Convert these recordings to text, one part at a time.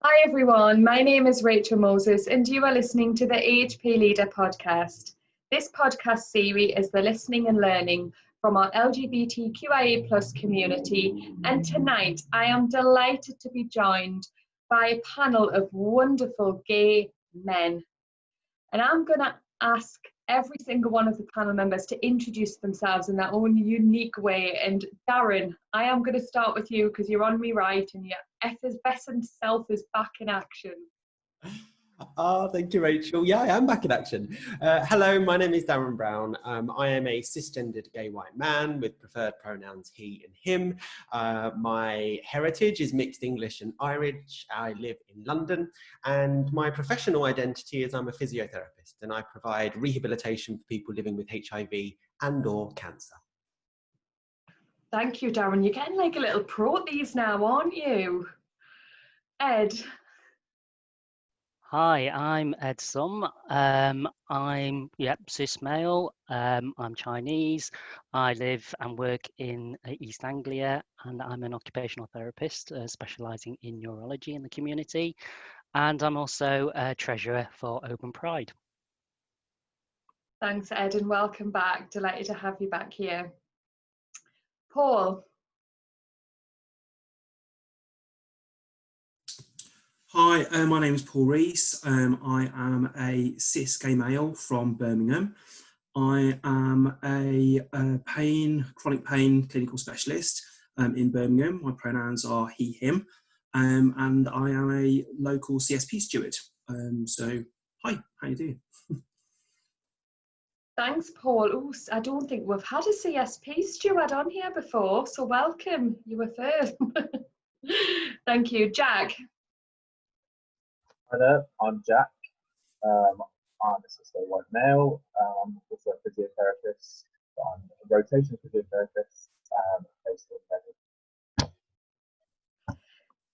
Hi everyone, my name is Rachel Moses and you are listening to the AHP Leader podcast. This podcast series is the listening and learning from our LGBTQIA+ community, and tonight I am delighted to be joined by a panel of wonderful gay men. And I'm going to ask every single one of the panel members to introduce themselves in their own unique way. And Darren, I am going to start with you because you're on me right and your effervescent self is back in action. Oh, thank you, Rachel. Yeah, I am back in action. Hello, my name is Darren Brown. I am a cisgendered gay white man with preferred pronouns he and him. My heritage is mixed English and Irish. I live in London, and my professional identity is I'm a physiotherapist, and I provide rehabilitation for people living with HIV and/or cancer. Thank you, Darren. You're getting like a little pro at these now, aren't you? Ed. Hi, I'm Ed Sum. I'm cis male. I'm Chinese. I live and work in East Anglia, and I'm an occupational therapist specialising in neurology in the community. And I'm also a treasurer for Open Pride. Thanks, Ed, and welcome back. Delighted to have you back here. Paul. Hi, my name is Paul Rees. I am a cis gay male from Birmingham. I am a chronic pain clinical specialist in Birmingham. My pronouns are he, him, and I am a local CSP steward. So, hi, how you doing? Thanks, Paul. Ooh, I don't think we've had a CSP steward on here before, so welcome. You were first. Thank you. Jack. Hi there, I'm Jack. I'm a cis gay white male. I'm also a physiotherapist. I'm a rotation physiotherapist based in Reading.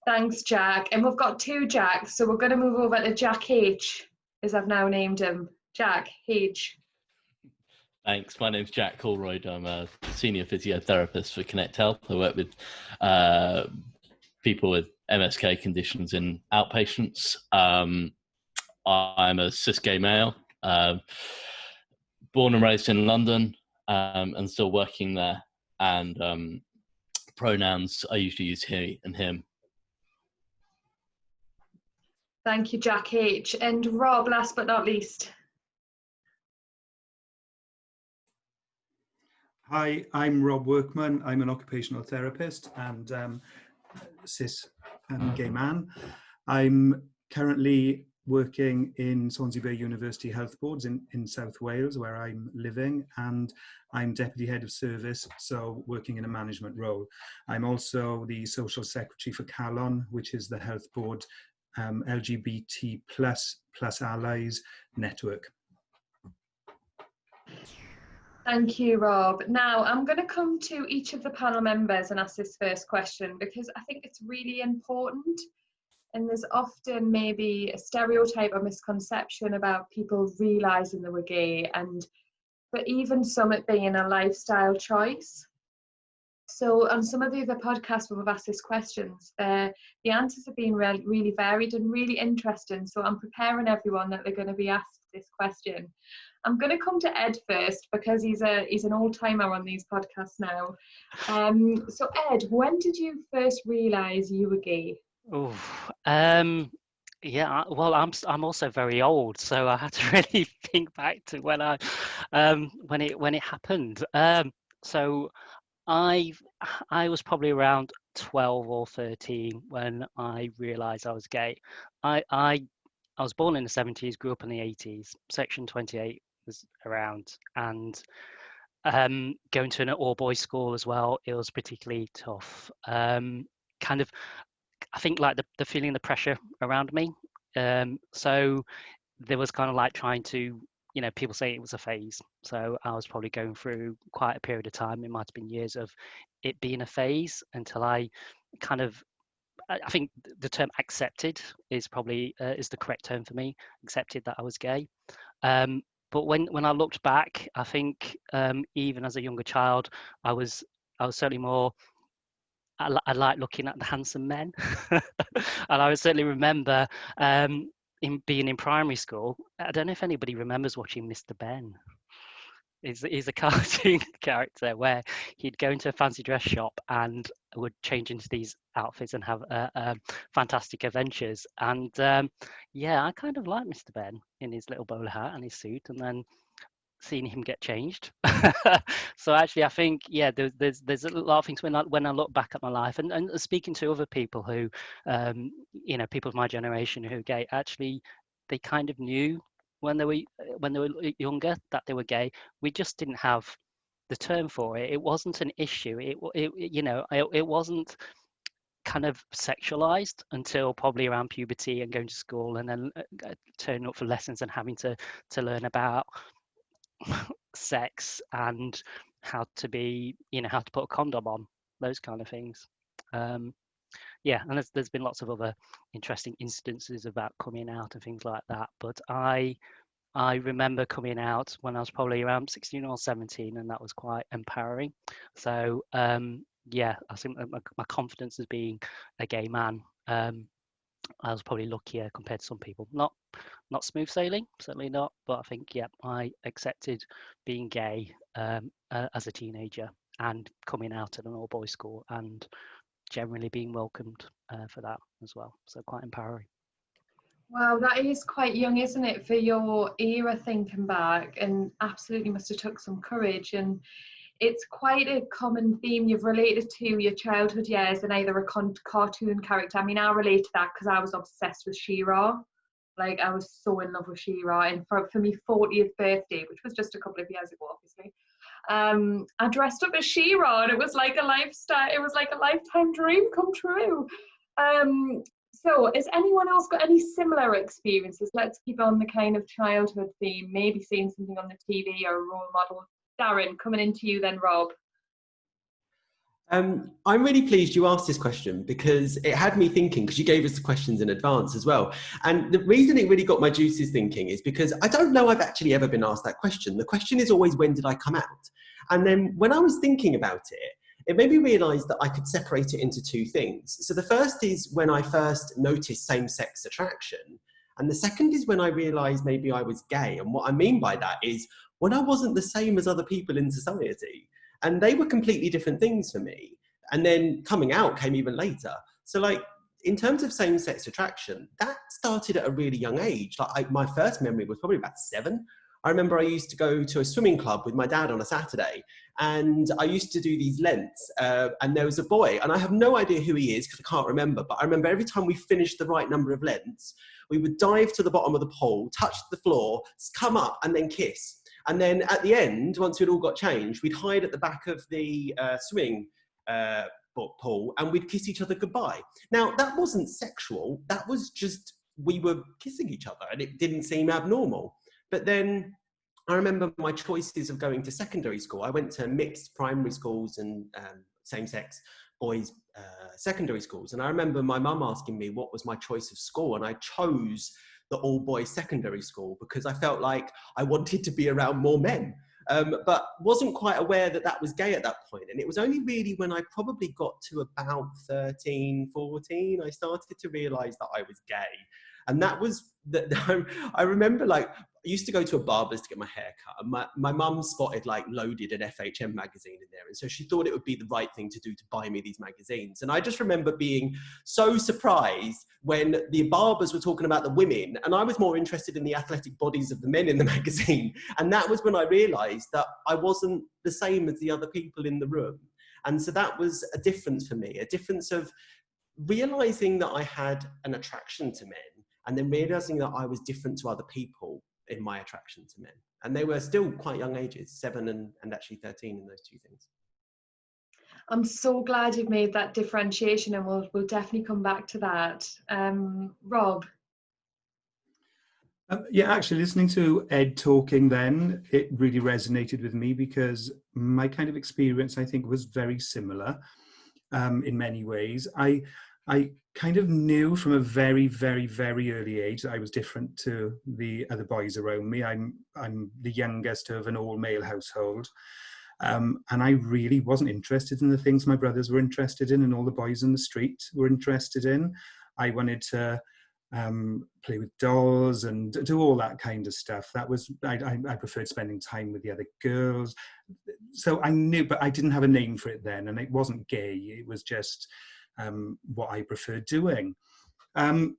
Thanks, Jack. And we've got two Jacks, so we're going to move over to Jack H, as I've now named him. Jack H. Thanks. My name's Jack Kolroyd. I'm a senior physiotherapist for Connect Health. I work with people with MSK conditions in outpatients. I'm a cis gay male, born and raised in London, and still working there. And pronouns, I usually use he and him. Thank you, Jack H. And Rob, last but not least. Hi, I'm Rob Workman. I'm an occupational therapist and cis gay man. I'm currently working in Swansea Bay University Health Boards in South Wales, where I'm living, and I'm Deputy Head of Service, so working in a management role. I'm also the Social Secretary for Calon, which is the Health Board LGBT plus allies network. Thank you, Rob. Now, I'm going to come to each of the panel members and ask this first question because I think it's really important. And there's often maybe a stereotype or misconception about people realising they were gay, but even some it being a lifestyle choice. So on some of the other podcasts where we've asked these questions, the answers have been really varied and really interesting. So I'm preparing everyone that they're going to be asked this question. I'm going to come to Ed first because he's an old-timer on these podcasts now. So Ed, when did you first realise you were gay? Oh, yeah. Well, I'm also very old, so I had to really think back to when it happened. So I was probably around 12 or 13 when I realised I was gay. I was born in the 70s, grew up in the 80s. Section 28 was around, and going to an all-boys school as well, it was particularly tough. Kind of, I think like the feeling the pressure around me. So there was kind of like trying to, people say it was a phase. So I was probably going through quite a period of time. It might have been years of it being a phase until I kind of, I think the term accepted is probably is the correct term for me. Accepted that I was gay. But when I looked back, I think even as a younger child, I was certainly more I like looking at the handsome men. And I would certainly remember in being in primary school. I don't know if anybody remembers watching Mr. Ben. He's a cartoon character where he'd go into a fancy dress shop and would change into these outfits and have fantastic adventures. And yeah, I kind of like Mr. Ben in his little bowler hat and his suit, and then seeing him get changed. So actually, I think, yeah, there's a lot of things when I look back at my life, and speaking to other people who, you know, people of my generation who are gay, actually, they kind of knew when they were younger that they were gay. We just didn't have the term for it. It wasn't an issue. It wasn't kind of sexualized until probably around puberty and going to school, and then turning up for lessons and having to learn about sex and how to put a condom on, those kind of things. Yeah, and there's been lots of other interesting incidences about coming out and things like that, but I remember coming out when I was probably around 16 or 17, and that was quite empowering. So yeah, I think my confidence as being a gay man, I was probably luckier compared to some people. Not smooth sailing, certainly not, but I think, yeah, I accepted being gay as a teenager and coming out at an all-boys school and generally being welcomed for that as well. So quite empowering. Wow, that is quite young, isn't it, for your era, thinking back, and absolutely must have took some courage. And it's quite a common theme you've related to your childhood years and either a cartoon character. I mean, I relate to that because I was obsessed with She-Ra. Like, I was so in love with She-Ra. And for me 40th birthday, which was just a couple of years ago, obviously, I dressed up as She-Ra, and it was like a lifetime dream come true. So has anyone else got any similar experiences? Let's keep on the kind of childhood theme, maybe seeing something on the TV or a role model. Darren, coming into you then, Rob. I'm really pleased you asked this question, because it had me thinking, because you gave us the questions in advance as well. And the reason it really got my juices thinking is because I don't know I've actually ever been asked that question. The question is always, when did I come out? And then when I was thinking about it, it made me realise that I could separate it into two things. So the first is when I first noticed same-sex attraction. And the second is when I realised maybe I was gay. And what I mean by that is when I wasn't the same as other people in society. And they were completely different things for me. And then coming out came even later. So like, in terms of same-sex attraction, that started at a really young age. Like my first memory was probably about 7. I remember I used to go to a swimming club with my dad on a Saturday, and I used to do these lengths, and there was a boy, and I have no idea who he is because I can't remember, but I remember every time we finished the right number of lengths, we would dive to the bottom of the pool, touch the floor, come up, and then kiss. And then at the end, once we'd all got changed, we'd hide at the back of the swimming pool, and we'd kiss each other goodbye. Now, that wasn't sexual, that was just, we were kissing each other, and it didn't seem abnormal. But then I remember my choices of going to secondary school. I went to mixed primary schools and same-sex boys secondary schools. And I remember my mum asking me what was my choice of school. And I chose the all-boys secondary school because I felt like I wanted to be around more men. But wasn't quite aware that that was gay at that point. And it was only really when I probably got to about 13, 14, I started to realise that I was gay. And that was, I remember, like, I used to go to a barber's to get my hair cut, and my mum spotted like Loaded an FHM magazine in there, and so she thought it would be the right thing to do to buy me these magazines. And I just remember being so surprised when the barbers were talking about the women, and I was more interested in the athletic bodies of the men in the magazine. And that was when I realised that I wasn't the same as the other people in the room. And so that was a difference for me, a difference of realising that I had an attraction to men, and then realising that I was different to other people in my attraction to men. And they were still quite young ages, 7 and actually 13 in those two things. I'm so glad you've made that differentiation, and we'll definitely come back to that. Rob? Yeah, actually listening to Ed talking then, it really resonated with me because my kind of experience, I think, was very similar in many ways. I kind of knew from a very, very, very early age that I was different to the other boys around me. I'm the youngest of an all-male household. And I really wasn't interested in the things my brothers were interested in and all the boys in the street were interested in. I wanted to play with dolls and do all that kind of stuff. That was, I preferred spending time with the other girls. So I knew, but I didn't have a name for it then, and it wasn't gay. It was just what I preferred doing. And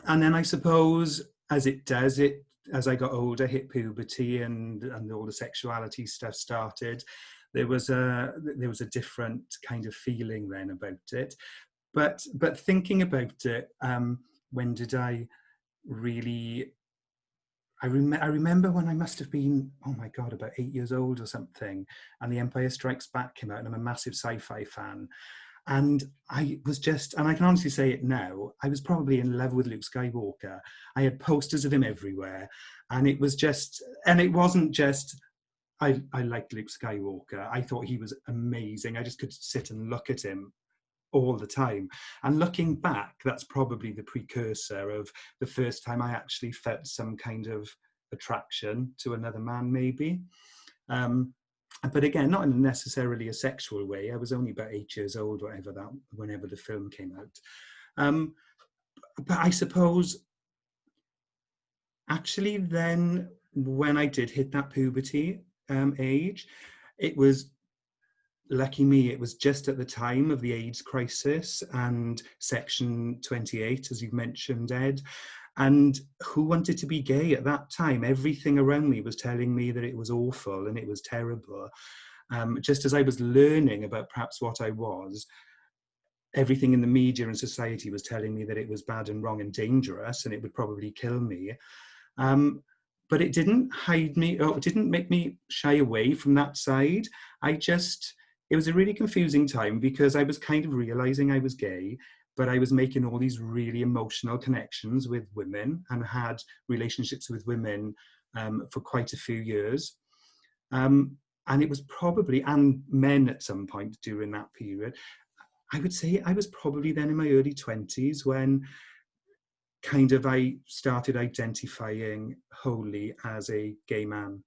then I suppose, as it does, as I got older, hit puberty and all the sexuality stuff started, there was a different kind of feeling then about it. But thinking about it, when did I really? I remember when I must have been, oh my God, about 8 years old or something, and The Empire Strikes Back came out, and I'm a massive sci-fi fan. And I was just, and I can honestly say it now, I was probably in love with Luke Skywalker. I had posters of him everywhere. And it was just, and it wasn't just, I liked Luke Skywalker. I thought he was amazing. I just could sit and look at him all the time. And looking back, that's probably the precursor of the first time I actually felt some kind of attraction to another man, maybe. But again, not in necessarily a sexual way. I was only about 8 years old, whenever the film came out. But I suppose, actually then, when I did hit that puberty age, it was, lucky me, it was just at the time of the AIDS crisis and Section 28, as you've mentioned, Ed. And who wanted to be gay at that time? Everything around me was telling me that it was awful and it was terrible. Just as I was learning about perhaps what I was, everything in the media and society was telling me that it was bad and wrong and dangerous and it would probably kill me. But it didn't hide me, or it didn't make me shy away from that side. It was a really confusing time because I was kind of realizing I was gay, but I was making all these really emotional connections with women and had relationships with women for quite a few years. And it was probably, and men at some point during that period. I would say I was probably then in my early 20s when kind of I started identifying wholly as a gay man.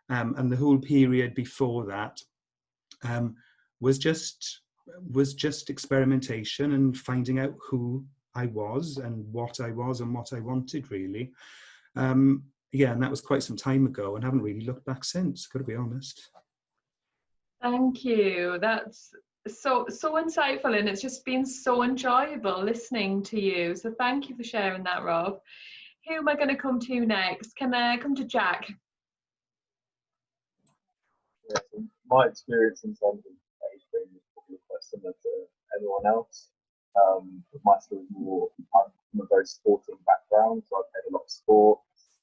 And the whole period before that was just experimentation and finding out who I was and what I was and what I wanted, really. Yeah, and that was quite some time ago and haven't really looked back since, got to be honest. Thank you. That's so insightful, and it's just been so enjoyable listening to you. So thank you for sharing that, Rob. Who am I going to come to next? Can I come to Jack? Yeah, so my experience in terms of AHP is probably quite similar to everyone else. But my story is more, I'm from a very sporting background, so I've played a lot of sport.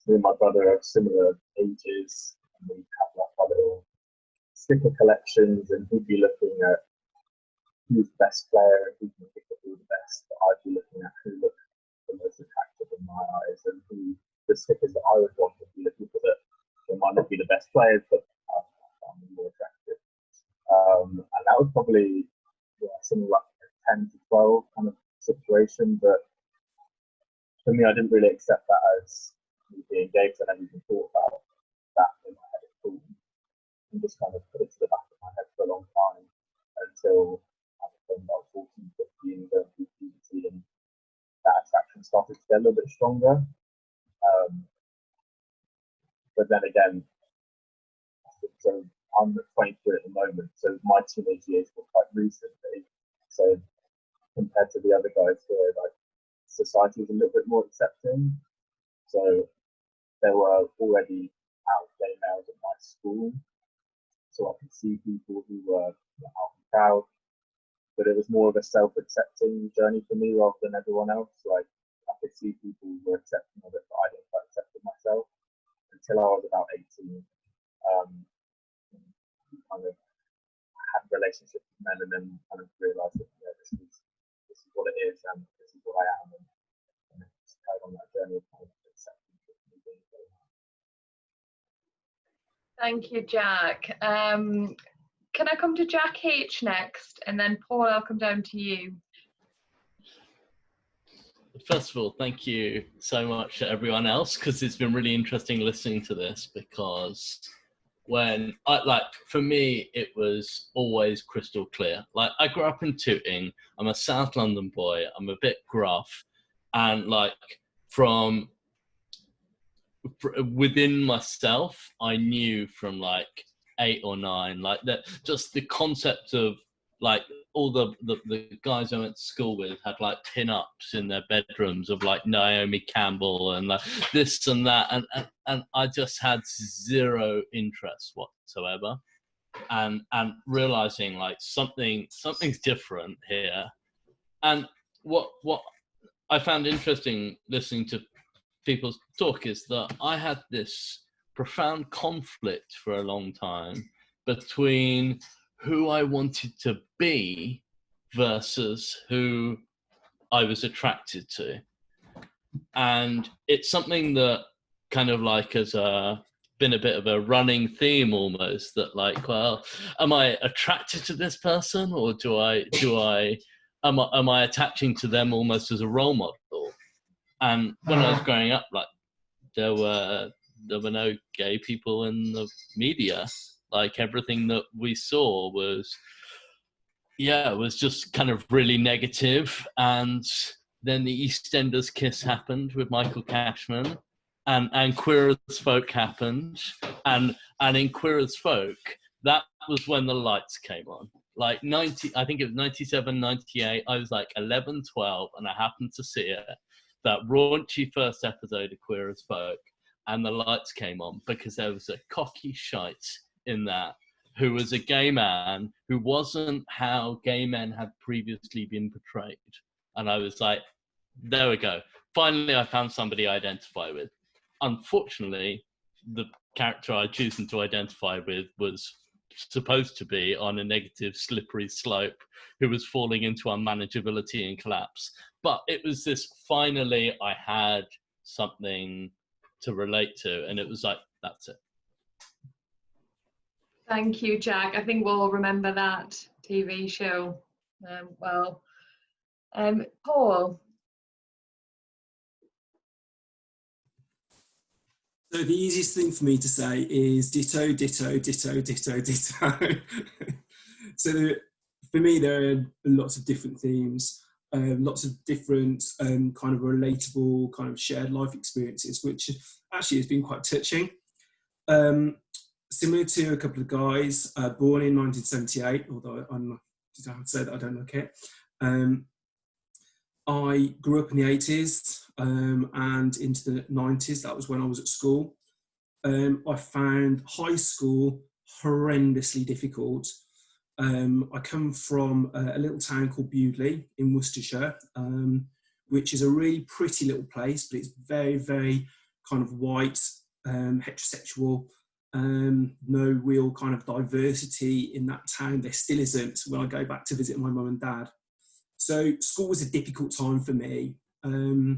Me and my brother are similar ages, and we have like our little sticker collections, and he'd be looking at who's the best player and who can pick up all the best. But I'd be looking at who looked the most attractive in my eyes, and who the stickers that I would want would be the people that they might not be the best players, but found them more attractive. And that was probably something like a 10 to 12 kind of situation. But for me, I didn't really accept that as me being gay, because I never even thought about that in my head at all. And just kind of put it to the back of my head for a long time until I became about 14, 15, going through puberty, and that attraction started to get a little bit stronger. But then again, so I'm 23 at the moment, so my teenage years were quite recently. So compared to the other guys here, like, society was a little bit more accepting. So there were already out gay males at my school, so I could see people who were out and proud. But it was more of a self-accepting journey for me rather than everyone else. Like, I could see people who were accepting of it, but I didn't quite accept it myself until I was about 18. Kind of had relationships with men, and then kind of realised that this is what it is, and this is what I am, and just carried on that journey of kind of accepting me being gay. Thank you, Jack. Can I come to Jack H next, and then Paul, I'll come down to you. First of all, thank you so much to everyone else, because it's been really interesting listening to this, because when for me, it was always crystal clear. Like, I grew up in Tooting. I'm a South London boy. I'm a bit gruff, and like from within myself, I knew from like 8 or 9, like that, just the concept of like all the guys I went to school with had like pin-ups in their bedrooms of like Naomi Campbell and like this and that, and I just had zero interest whatsoever, and realizing like something's different here. And what I found interesting listening to people's talk is that I had this profound conflict for a long time between who I wanted to be versus who I was attracted to. And it's something that kind of like has been a bit of a running theme almost, that like, well, am I attracted to this person, or am I attaching to them almost as a role model? And when I was growing up, like there were no gay people in the media. Like everything that we saw was just kind of really negative. And then the EastEnders kiss happened with Michael Cashman, and Queer as Folk happened, and in Queer as Folk, that was when the lights came on. Like I think it was 97, 98. I was like 11, 12, and I happened to see it. That raunchy first episode of Queer as Folk, and the lights came on because there was a cocky shite in that who was a gay man who wasn't how gay men had previously been portrayed. And I was like, there we go. Finally, I found somebody I identify with. Unfortunately, the character I chosen to identify with was supposed to be on a negative, slippery slope, who was falling into unmanageability and collapse. But it was this, finally, I had something to relate to, and it was like, that's it. Thank you, Jack. I think we'll remember that TV show well. Paul? So the easiest thing for me to say is ditto, ditto, ditto, ditto, ditto. So for me, there are lots of different themes, lots of different kind of relatable, kind of shared life experiences, which actually has been quite touching. Similar to a couple of guys, born in 1978, although I have to say that I don't look it. I grew up in the 80s and into the 90s. That was when I was at school. I found high school horrendously difficult. I come from a little town called Bewdley in Worcestershire, which is a really pretty little place, but it's very, very kind of white, heterosexual, no real kind of diversity in that town. There still isn't when I go back to visit my mum and dad. So school was a difficult time for me. I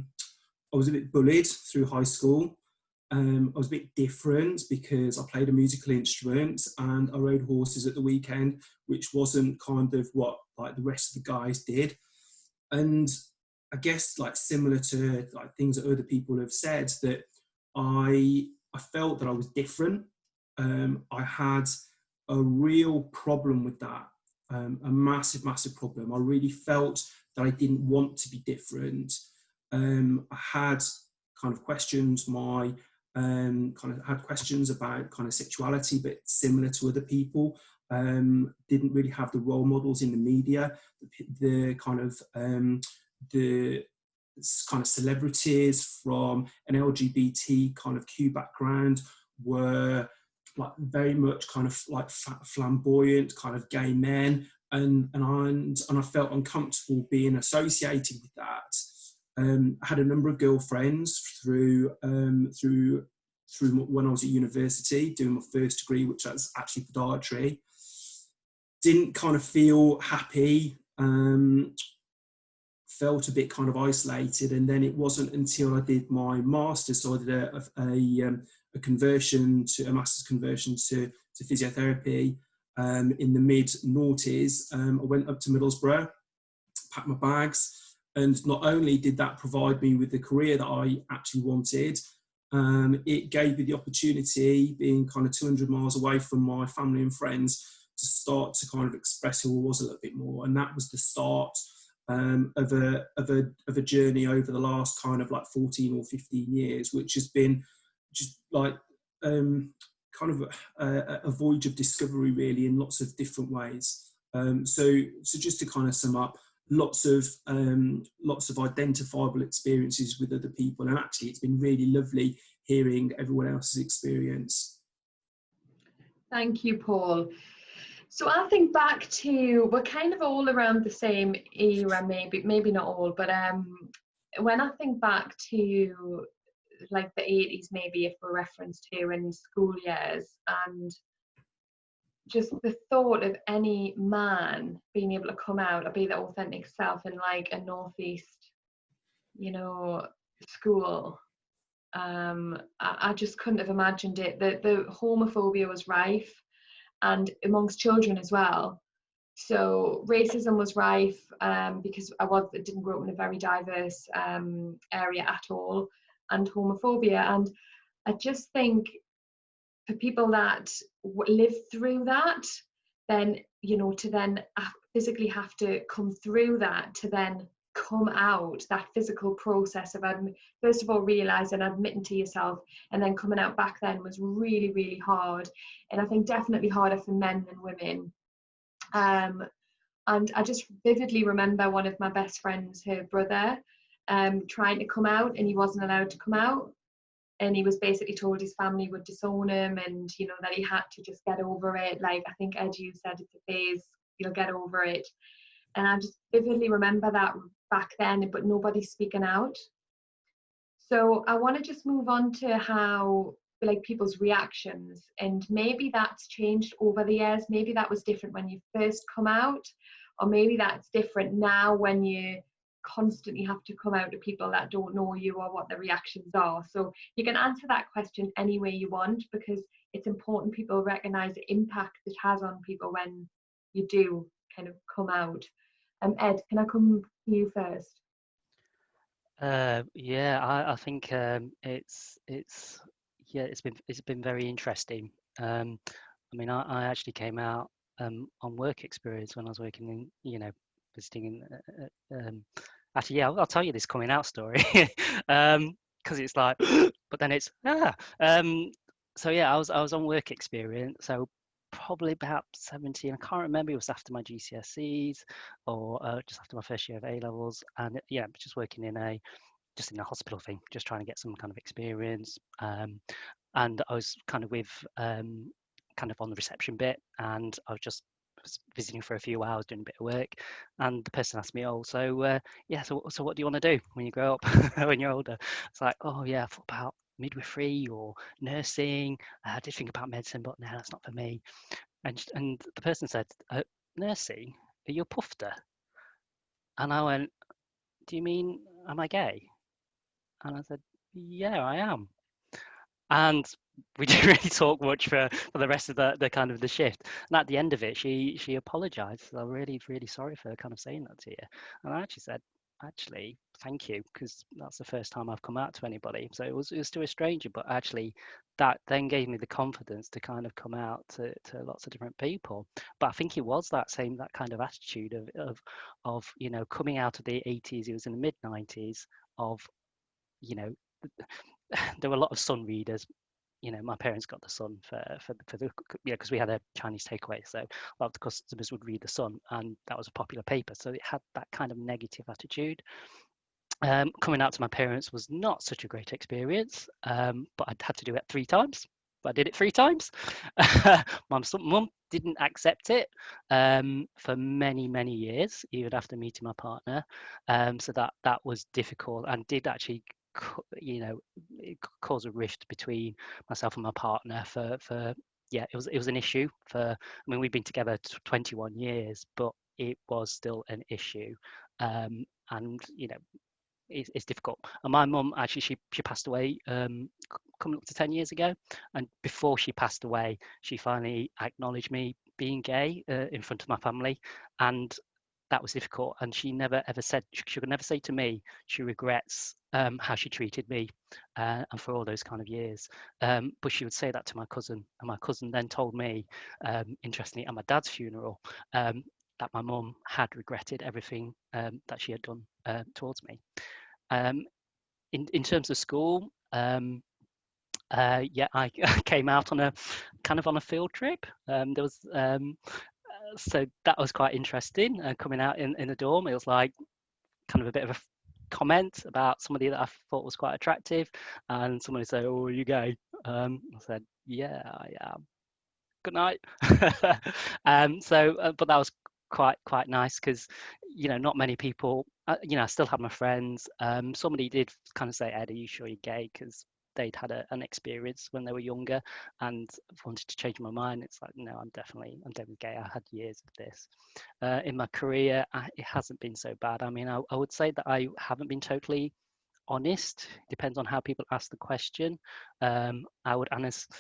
was a bit bullied through high school. I was a bit different because I played a musical instrument and I rode horses at the weekend, which wasn't kind of what like the rest of the guys did. And I guess like similar to like things that other people have said, that I felt that I was different. I had a real problem with that. A massive problem. I really felt that I didn't want to be different. I had kind of questioned my had questions about kind of sexuality, but similar to other people, didn't really have the role models in the media. The kind of celebrities from an LGBT kind of Q background were like very much kind of like flamboyant kind of gay men, and I felt uncomfortable being associated with that. I had a number of girlfriends through when I was at university doing my first degree, which was actually podiatry. Didn't kind of feel happy, felt a bit kind of isolated, and then it wasn't until I did my master's, so I did a conversion to a master's conversion to physiotherapy in the mid-noughties. I went up to Middlesbrough, packed my bags, and not only did that provide me with the career that I actually wanted, It gave me the opportunity, being kind of 200 miles away from my family and friends, to start to kind of express who I was a little bit more. And that was the start of a journey over the last kind of like 14 or 15 years, which has been just like kind of a voyage of discovery, really, in lots of different ways. So just to kind of sum up, lots of identifiable experiences with other people, and actually it's been really lovely hearing everyone else's experience. Thank you, Paul. So I think back to, we're kind of all around the same era, maybe not all, but when I think back to like the 80s, maybe, if we're referenced here, in school years, and just the thought of any man being able to come out or be their authentic self in like a northeast, you know, school, I just couldn't have imagined it. The homophobia was rife, and amongst children as well. So racism was rife, because I didn't grow up in a very diverse area at all, and homophobia. And I just think for people that live through that, then, you know, to then physically have to come through that, to then come out, that physical process of first of all realizing, admitting to yourself, and then coming out back then, was really, really hard. And I think definitely harder for men than women. And I just vividly remember one of my best friends, her brother, trying to come out, and he wasn't allowed to come out. And he was basically told his family would disown him, and, you know, that he had to just get over it. Like, I think, Ed, you said, it's a phase, you'll get over it. And I just vividly remember that back then, but nobody's speaking out. So I want to just move on to how, like, people's reactions, and maybe that's changed over the years. Maybe that was different when you first come out, or maybe that's different now when you constantly have to come out to people that don't know you, or what the reactions are. So you can answer that question any way you want, because it's important people recognize the impact it has on people when you do kind of come out. Ed, can I come to you first? Yeah, I think it's been very interesting. I mean, I actually came out on work experience when I was working in, you know, visiting in. Actually, yeah, I'll tell you this coming out story, because it's like, but then it's So yeah, I was on work experience, so probably about 17. I can't remember. It was after my GCSEs, or just after my first year of A levels, and yeah, just working in a hospital thing, just trying to get some kind of experience. And I was kind of with kind of on the reception bit, and I was just visiting for a few hours doing a bit of work, and the person asked me, so what do you want to do when you grow up, when you're older? It's like, oh yeah, I thought about midwifery or nursing. I did think about medicine, but no, that's not for me. And the person said, nursing? Are you a pufter? And I went, do you mean, am I gay? And I said, yeah, I am. And we didn't really talk much for the rest of the kind of the shift. And at the end of it, she apologized. I'm really, really sorry for kind of saying that to you. And I actually said, actually, thank you, because that's the first time I've come out to anybody. So it was to a stranger, but actually that then gave me the confidence to kind of come out to lots of different people. But I think it was that kind of attitude of you know, coming out of the 80s, it was in the mid 90s, of, you know, there were a lot of Sun readers. You know, my parents got the Sun for the, yeah, because we had a Chinese takeaway, so a lot of the customers would read the Sun, and that was a popular paper, so it had that kind of negative attitude. Coming out to my parents was not such a great experience, but I'd had to do it 3 times. But I did it 3 times. Mum didn't accept it for many years, even after meeting my partner. So that was difficult, and did actually, you know, cause a rift between myself and my partner for yeah, it was an issue for, I mean, we've been together 21 years, but it was still an issue. And you know, it's difficult. And my mum, actually, she passed away coming up to 10 years ago, and before she passed away, she finally acknowledged me being gay in front of my family, and that was difficult, and she never ever said, she could never say to me she regrets how she treated me and for all those kind of years, but she would say that to my cousin, and my cousin then told me, interestingly, at my dad's funeral, that my mum had regretted everything that she had done towards me. In terms of school, yeah, I came out on a kind of on a field trip. There was so that was quite interesting. Coming out in the dorm, it was like kind of a bit of a comment about somebody that I thought was quite attractive, and somebody said, "Oh, are you gay?" I said, "Yeah, I am. Good night." But that was quite nice, because not many people, I still had my friends. Somebody did kind of say, "Ed, are you sure you're gay?" Because they'd had an experience when they were younger and wanted to change my mind. It's like, no, I'm definitely gay. I had years of this. In my career, it hasn't been so bad. I mean, I would say that I haven't been totally honest. Depends on how people ask the question. I would honest,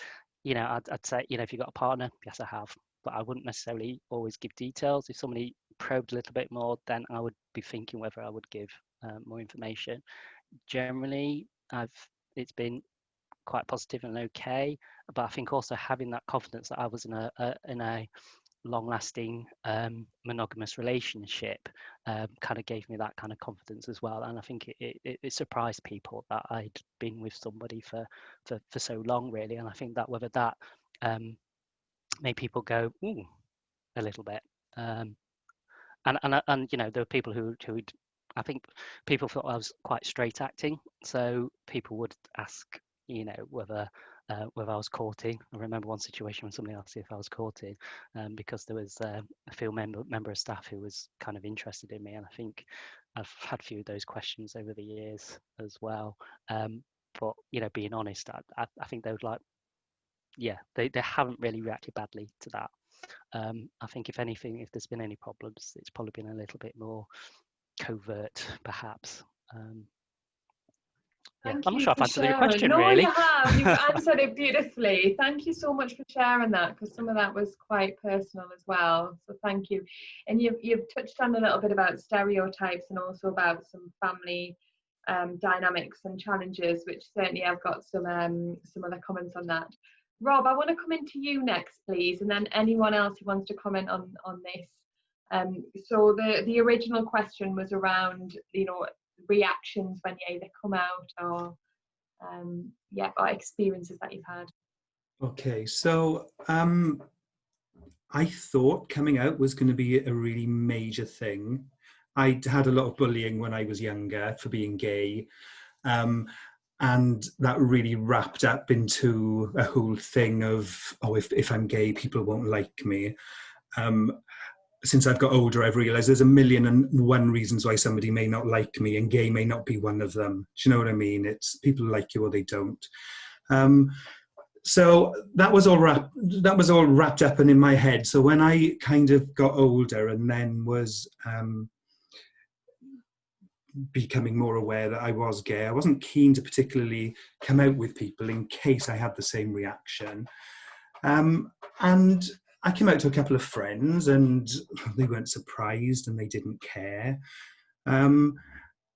I'd say, if you've got a partner, yes, I have. But I wouldn't necessarily always give details. If somebody probed a little bit more, then I would be thinking whether I would give more information. Generally, it's been quite positive and okay, but I think also having that confidence that I was in a long-lasting monogamous relationship kind of gave me that kind of confidence as well, and I think it surprised people that I'd been with somebody for so long, really, and I think that whether that made people go ooh a little bit, and there were people who'd I think people thought I was quite straight acting, so people would ask, whether I was courting. I remember one situation when somebody asked if I was courting, because there was a field member of staff who was kind of interested in me, and I think I've had a few of those questions over the years as well. But being honest, I think they would like, yeah, they haven't really reacted badly to that. I think if anything, if there's been any problems, it's probably been a little bit more covert, perhaps. Yeah, I'm not sure I've answered your question, no, really. You have. You've answered it beautifully. Thank you so much for sharing that, because some of that was quite personal as well. So thank you. And you've touched on a little bit about stereotypes and also about some family dynamics and challenges, which certainly I've got some other comments on that. Rob, I want to come into you next, please, and then anyone else who wants to comment on this. So the original question was around, reactions when you either come out or or experiences that you've had. Okay, so I thought coming out was going to be a really major thing. I had a lot of bullying when I was younger for being gay, and that really wrapped up into a whole thing of, oh, if I'm gay, people won't like me. Since I've got older, I've realised there's 1,000,001 reasons why somebody may not like me, and gay may not be one of them. Do you know what I mean? It's people like you or they don't. So that was all wrapped up and in my head. So when I kind of got older and then was becoming more aware that I was gay, I wasn't keen to particularly come out with people in case I had the same reaction. And I came out to a couple of friends and they weren't surprised and they didn't care. And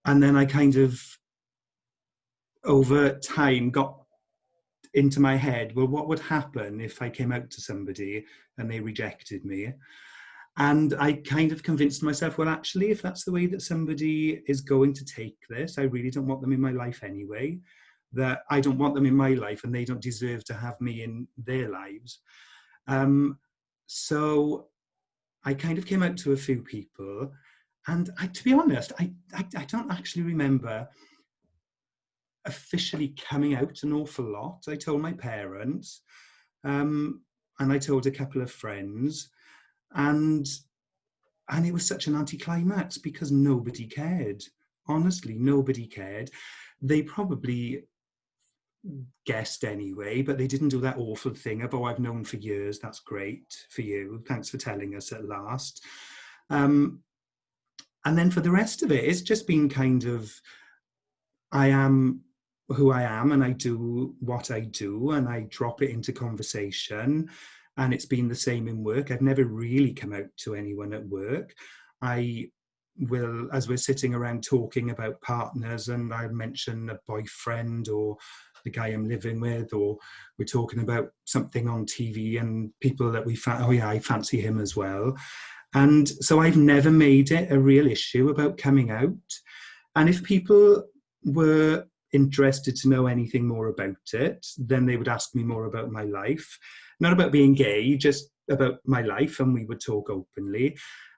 then I kind of, over time, got into my head, well, what would happen if I came out to somebody and they rejected me? And I kind of convinced myself, well, actually, if that's the way that somebody is going to take this, I really don't want them in my life anyway, that I don't want them in my life and they don't deserve to have me in their lives. So I kind of came out to a few people, and to be honest, I don't actually remember officially coming out an awful lot. I told my parents, and I told a couple of friends, and it was such an anticlimax because nobody cared. Honestly, nobody cared. They probably guessed anyway, but they didn't do that awful thing of, oh, I've known for years, that's great for you, thanks for telling us at last. And then for the rest of it, it's just been kind of, I am who I am and I do what I do and I drop it into conversation, and it's been the same in work. I've never really come out to anyone at work. I will, as we're sitting around talking about partners, and I mention a boyfriend or the guy I'm living with, or we're talking about something on TV and people that oh yeah, I fancy him as well. And so I've never made it a real issue about coming out. And if people were interested to know anything more about it, then they would ask me more about my life, not about being gay, just about my life, and we would talk openly.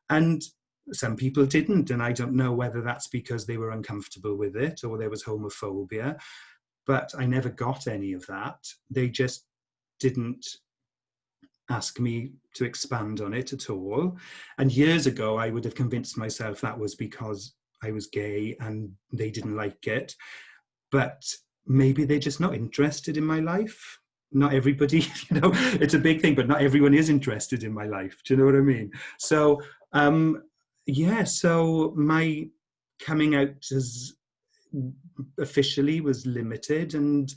And some people didn't, and I don't know whether that's because they were uncomfortable with it or there was homophobia, but I never got any of that. They just didn't ask me to expand on it at all. And years ago, I would have convinced myself that was because I was gay and they didn't like it. But maybe they're just not interested in my life. Not everybody, you know, it's a big thing, but not everyone is interested in my life. Do you know what I mean? So, yeah, so my coming out as officially was limited, and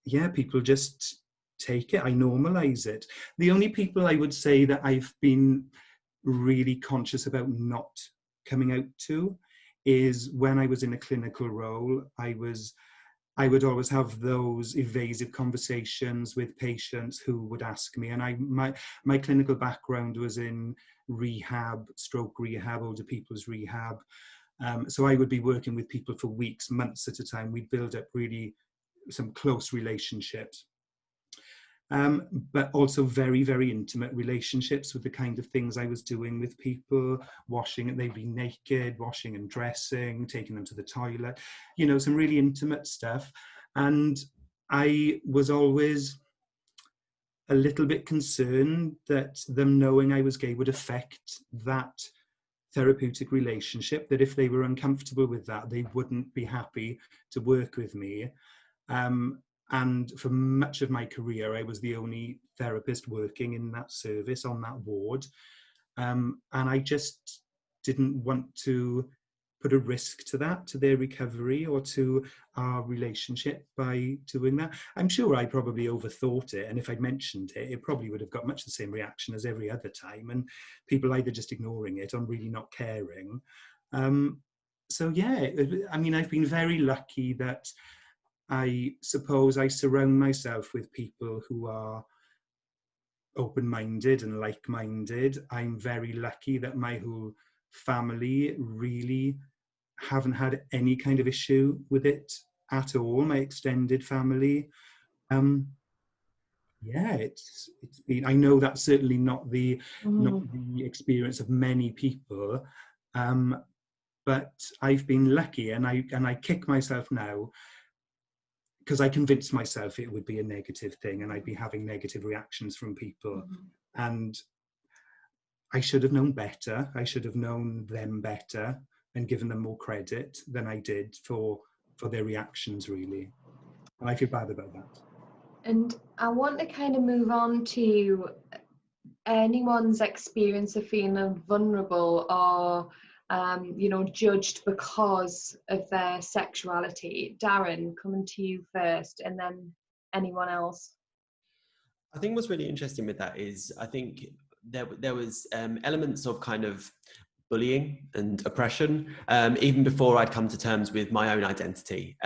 yeah, people just take it. I normalize it. The only people I would say that I've been really conscious about not coming out to is when I was in a clinical role. I would always have those evasive conversations with patients who would ask me, and my clinical background was in rehab, stroke rehab, older people's rehab. So I would be working with people for weeks, months at a time. We'd build up really some close relationships. But also very, very intimate relationships with the kind of things I was doing with people, washing, and they'd be naked, washing and dressing, taking them to the toilet, you know, some really intimate stuff. And I was always a little bit concerned that them knowing I was gay would affect that therapeutic relationship, that if they were uncomfortable with that, they wouldn't be happy to work with me. And for much of my career, I was the only therapist working in that service, on that ward. And I just didn't want to put a risk to that, to their recovery or to our relationship by doing that. I'm sure I probably overthought it. And if I'd mentioned it, it probably would have got much the same reaction as every other time. And people either just ignoring it or really not caring. So yeah, I mean, I've been very lucky that I suppose I surround myself with people who are open-minded and like-minded. I'm very lucky that my whole family really haven't had any kind of issue with it at all, my extended family. Yeah, it's been, I know that's certainly not the experience of many people, but I've been lucky, and I kick myself now because I convinced myself it would be a negative thing and I'd be having negative reactions from people. And I should have known better. I should have known them better and given them more credit than I did for their reactions, really. And I feel bad about that. And I want to kind of move on to anyone's experience of feeling vulnerable or you know, judged because of their sexuality. Darren, coming to you first, and then anyone else. I think what's really interesting with that is I think there was elements of kind of bullying and oppression even before I'd come to terms with my own identity.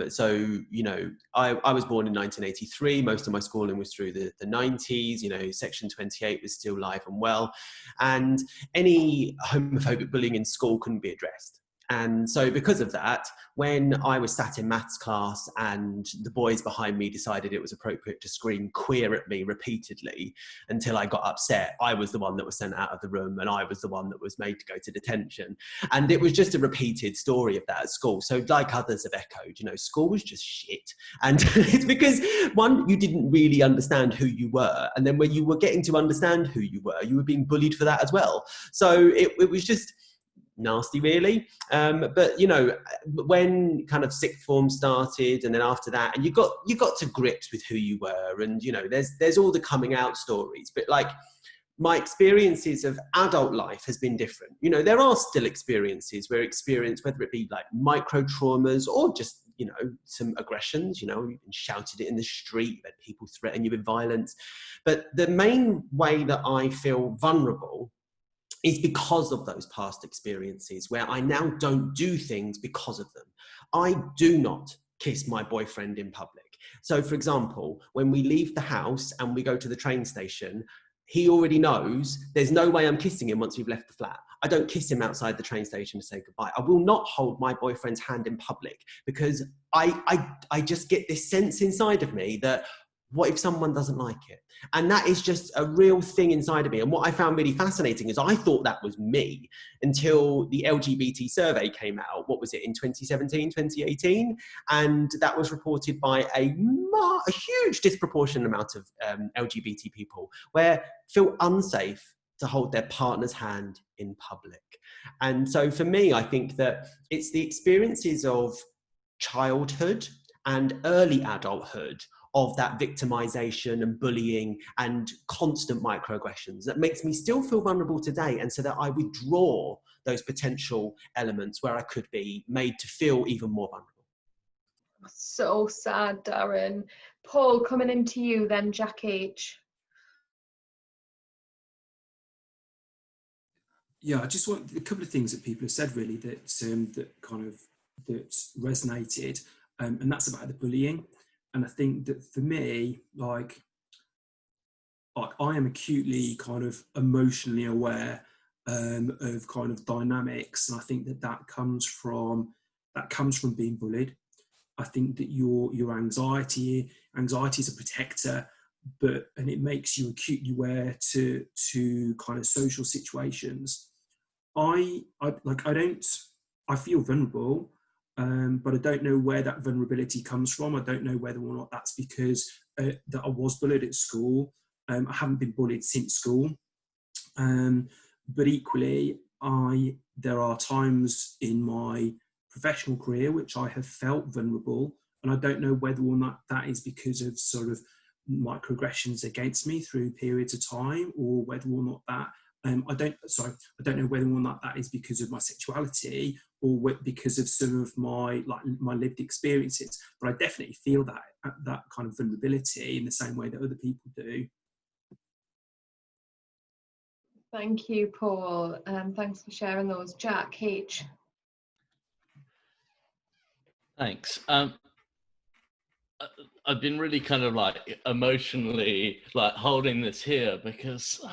So, you know, I was born in 1983. Most of my schooling was through the 90s. You know, Section 28 was still live and well. And any homophobic bullying in school couldn't be addressed. And so because of that, when I was sat in maths class and the boys behind me decided it was appropriate to scream queer at me repeatedly until I got upset, I was the one that was sent out of the room and I was the one that was made to go to detention. And it was just a repeated story of that at school. So like others have echoed, you know, school was just shit. And it's because, one, you didn't really understand who you were. And then when you were getting to understand who you were being bullied for that as well. So it was just nasty, really. But you know, when kind of sixth form started, and then after that, and you got to grips with who you were, and you know, there's all the coming out stories. But like, my experiences of adult life has been different. You know, there are still experiences whether it be like micro traumas or just, you know, some aggressions. You know, you've been shouted it in the street, that people threaten you with violence. But the main way that I feel vulnerable is because of those past experiences where I now don't do things because of them. I do not kiss my boyfriend in public. So for example, when we leave the house and we go to the train station, he already knows there's no way I'm kissing him once we've left the flat. I don't kiss him outside the train station to say goodbye. I will not hold my boyfriend's hand in public because I just get this sense inside of me that what if someone doesn't like it? And that is just a real thing inside of me. And what I found really fascinating is I thought that was me until the LGBT survey came out. What was it, in 2017, 2018? And that was reported by a huge disproportionate amount of LGBT people where feel unsafe to hold their partner's hand in public. And so for me, I think that it's the experiences of childhood and early adulthood of that victimization and bullying and constant microaggressions that makes me still feel vulnerable today, and so that I withdraw those potential elements where I could be made to feel even more vulnerable. So sad, Darren. Paul, coming into you then, Jack H. Yeah, I just want a couple of things that people have said really that that resonated, and that's about the bullying. And I think that for me, like I am acutely kind of emotionally aware of kind of dynamics, and I think that comes from being bullied. I think that your anxiety is a protector, and it makes you acutely aware to kind of social situations. I feel vulnerable. But I don't know where that vulnerability comes from. I don't know whether or not that's because that I was bullied at school. I haven't been bullied since school. But equally, there are times in my professional career which I have felt vulnerable, and I don't know whether or not that is because of sort of microaggressions against me through periods of time, or whether or not that I don't know whether or not that is because of my sexuality or because of some of my lived experiences. But I definitely feel that kind of vulnerability in the same way that other people do. Thank you, Paul. Thanks for sharing those. Jack H. Thanks. I've been really kind of like emotionally like holding this here because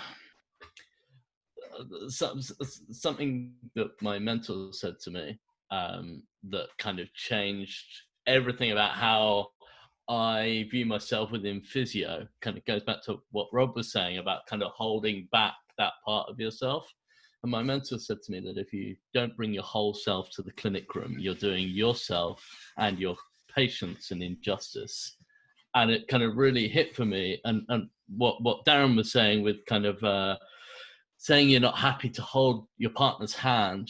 something that my mentor said to me that kind of changed everything about how I view myself within physio. Kind of goes back to what Rob was saying about kind of holding back that part of yourself. And my mentor said to me that if you don't bring your whole self to the clinic room, you're doing yourself and your patients an injustice. And it kind of really hit for me. And what Darren was saying with kind of saying you're not happy to hold your partner's hand,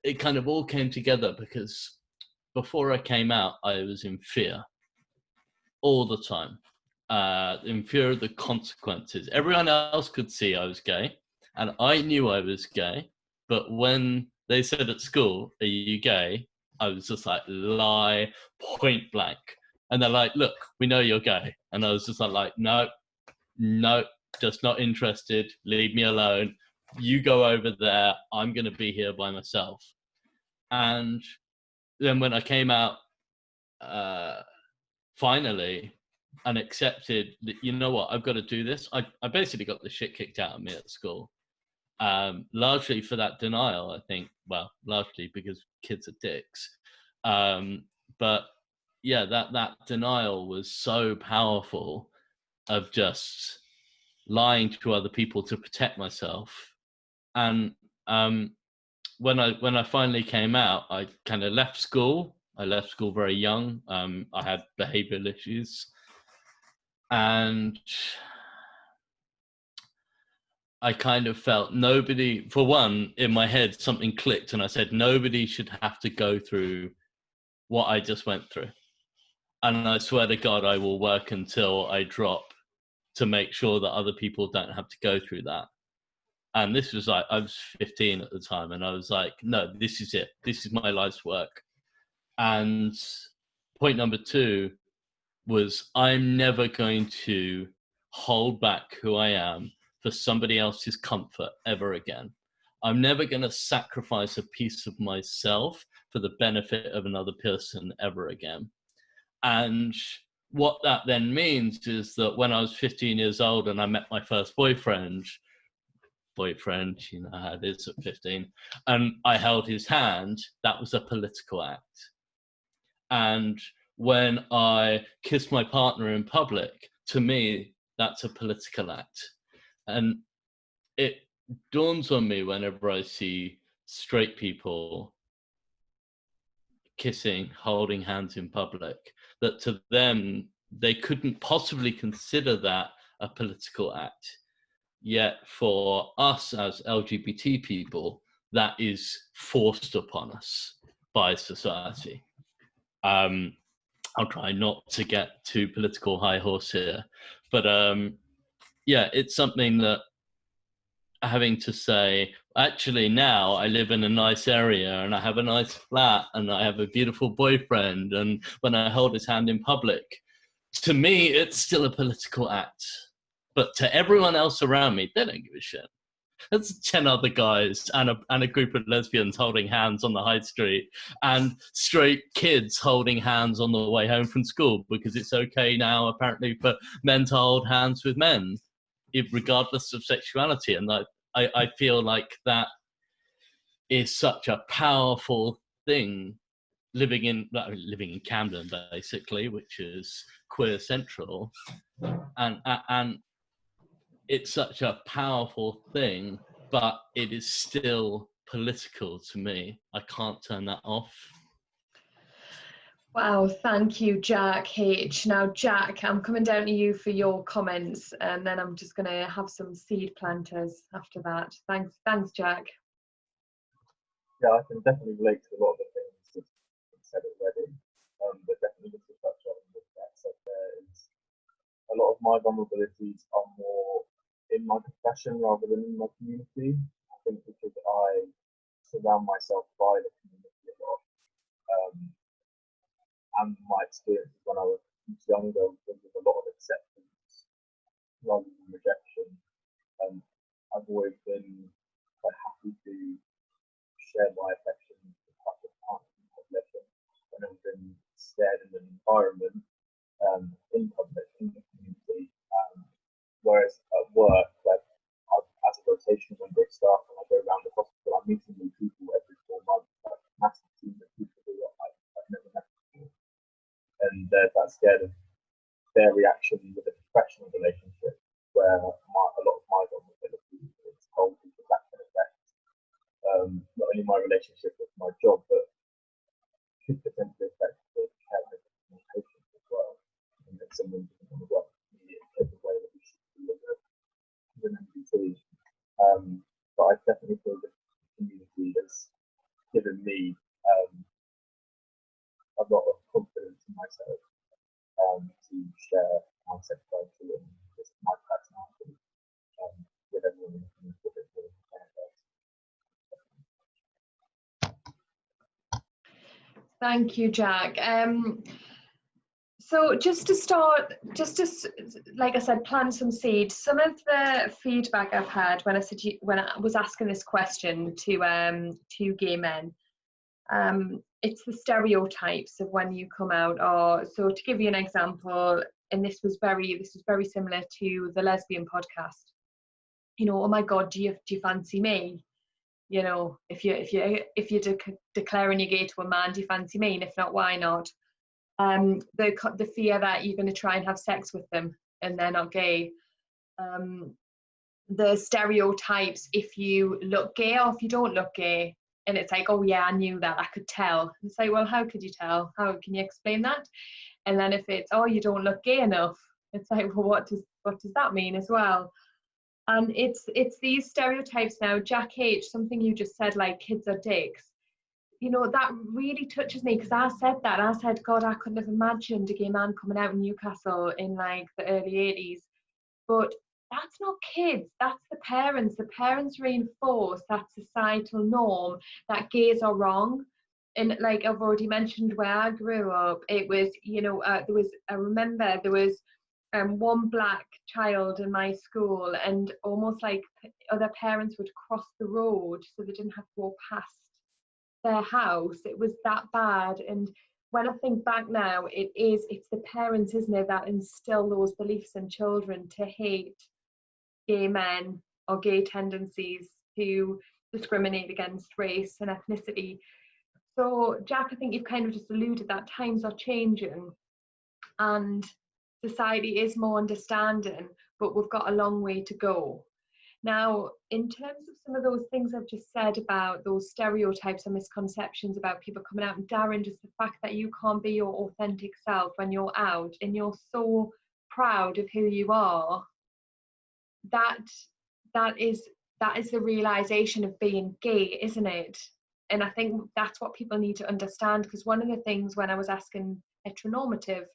it kind of all came together because before I came out, I was in fear all the time, in fear of the consequences. Everyone else could see I was gay, and I knew I was gay, but when they said at school, "Are you gay?" I was just like, lie, point blank. And they're like, "Look, we know you're gay." And I was just like, no, just not interested. Leave me alone. You go over there. I'm going to be here by myself. And then when I came out, finally, and accepted that, you know what, I've got to do this. I basically got the shit kicked out of me at school. Largely for that denial, I think. Well, largely because kids are dicks. But yeah, that denial was so powerful of just lying to other people to protect myself. And when I finally came out, I kind of left school. I left school very young. I had behavioral issues, and I kind of felt nobody, for one, in my head, something clicked, and I said, nobody should have to go through what I just went through. And I swear to God, I will work until I drop to make sure that other people don't have to go through that. And this was like, I was 15 at the time, and I was like, no, this is it. This is my life's work. And point number 2 was, I'm never going to hold back who I am for somebody else's comfort ever again. I'm never going to sacrifice a piece of myself for the benefit of another person ever again. And what that then means is that when I was 15 years old and I met my first boyfriend, you know how it is at 15, and I held his hand, that was a political act. And when I kiss my partner in public, to me, that's a political act. And it dawns on me whenever I see straight people kissing, holding hands in public, that to them, they couldn't possibly consider that a political act. Yet for us as LGBT people, that is forced upon us by society. I'll try not to get too political high horse here, but yeah, it's something that having to say, actually now I live in a nice area and I have a nice flat and I have a beautiful boyfriend, and when I hold his hand in public, to me, it's still a political act. But to everyone else around me, they don't give a shit. There's 10 other guys and a group of lesbians holding hands on the high street, and straight kids holding hands on the way home from school, because it's okay now, apparently, for men to hold hands with men, regardless of sexuality. And I feel like that is such a powerful thing, living in Camden, basically, which is queer central, and it's such a powerful thing, but it is still political to me. I can't turn that off. Wow, thank you, Jack H. Now, Jack, I'm coming down to you for your comments, and then I'm just going to have some seed planters after that. Thanks, Jack. Yeah, I can definitely relate to a lot of the things that you said already, but definitely just to touch on what Jack said there is a lot of my vulnerabilities are more in my profession rather than in my community. I think because I surround myself by the community a lot, and my experiences when I was younger was with a lot of acceptance rather than rejection. I've always been quite happy to share my affection with public population when I've been scared in an environment, in public, in the community. Whereas at work, like as a rotational member of staff, when I go around the hospital, I'm meeting new people every 4 months, like massive team of people who I've never met before. And there's that scared of their reaction with a professional relationship, where a lot of my vulnerability is told because that can affect not only my relationship with my job, but could potentially affect the care of my patients as well. And if someone doesn't want to work with me in the way that we should do as an LGBT. But I definitely feel that the community has given me a lot of confidence in myself to share my sexuality and just my personality with everyone in the community. Thank you, Jack. So just to start, like I said, plant some seeds. Some of the feedback I've had when I was asking this question to gay men, it's the stereotypes of when you come out. Or so to give you an example, and this was very similar to the lesbian podcast. You know, oh my God, do you fancy me? You know, if you're declaring you're gay to a man, do you fancy me? And if not, why not? The fear that you're going to try and have sex with them and they're not gay. The stereotypes, if you look gay or if you don't look gay. And it's like, oh yeah, I knew that, I could tell. And it's like, well, how could you tell? How can you explain that? And then if it's, oh, you don't look gay enough, it's like, well, what does that mean as well? And it's these stereotypes now. Jack H, something you just said, like kids are dicks. You know, that really touches me, because I said that. I said, God, I couldn't have imagined a gay man coming out in Newcastle in like the early 80s. But that's not kids, that's the parents. The parents reinforce that societal norm that gays are wrong. And like I've already mentioned, where I grew up, it was, you know, I remember there was one black child in my school, and almost like other parents would cross the road so they didn't have to walk past their house. It was that bad. And when I think back now, it's the parents, isn't it, that instill those beliefs in children to hate gay men or gay tendencies, to discriminate against race and ethnicity. So Jack, I think you've kind of just alluded that times are changing and society is more understanding, but we've got a long way to go. Now, in terms of some of those things I've just said about those stereotypes and misconceptions about people coming out, and Darren, just the fact that you can't be your authentic self when you're out and you're so proud of who you are, that is the realization of being gay, isn't it? And I think that's what people need to understand, because one of the things when I was asking heteronormative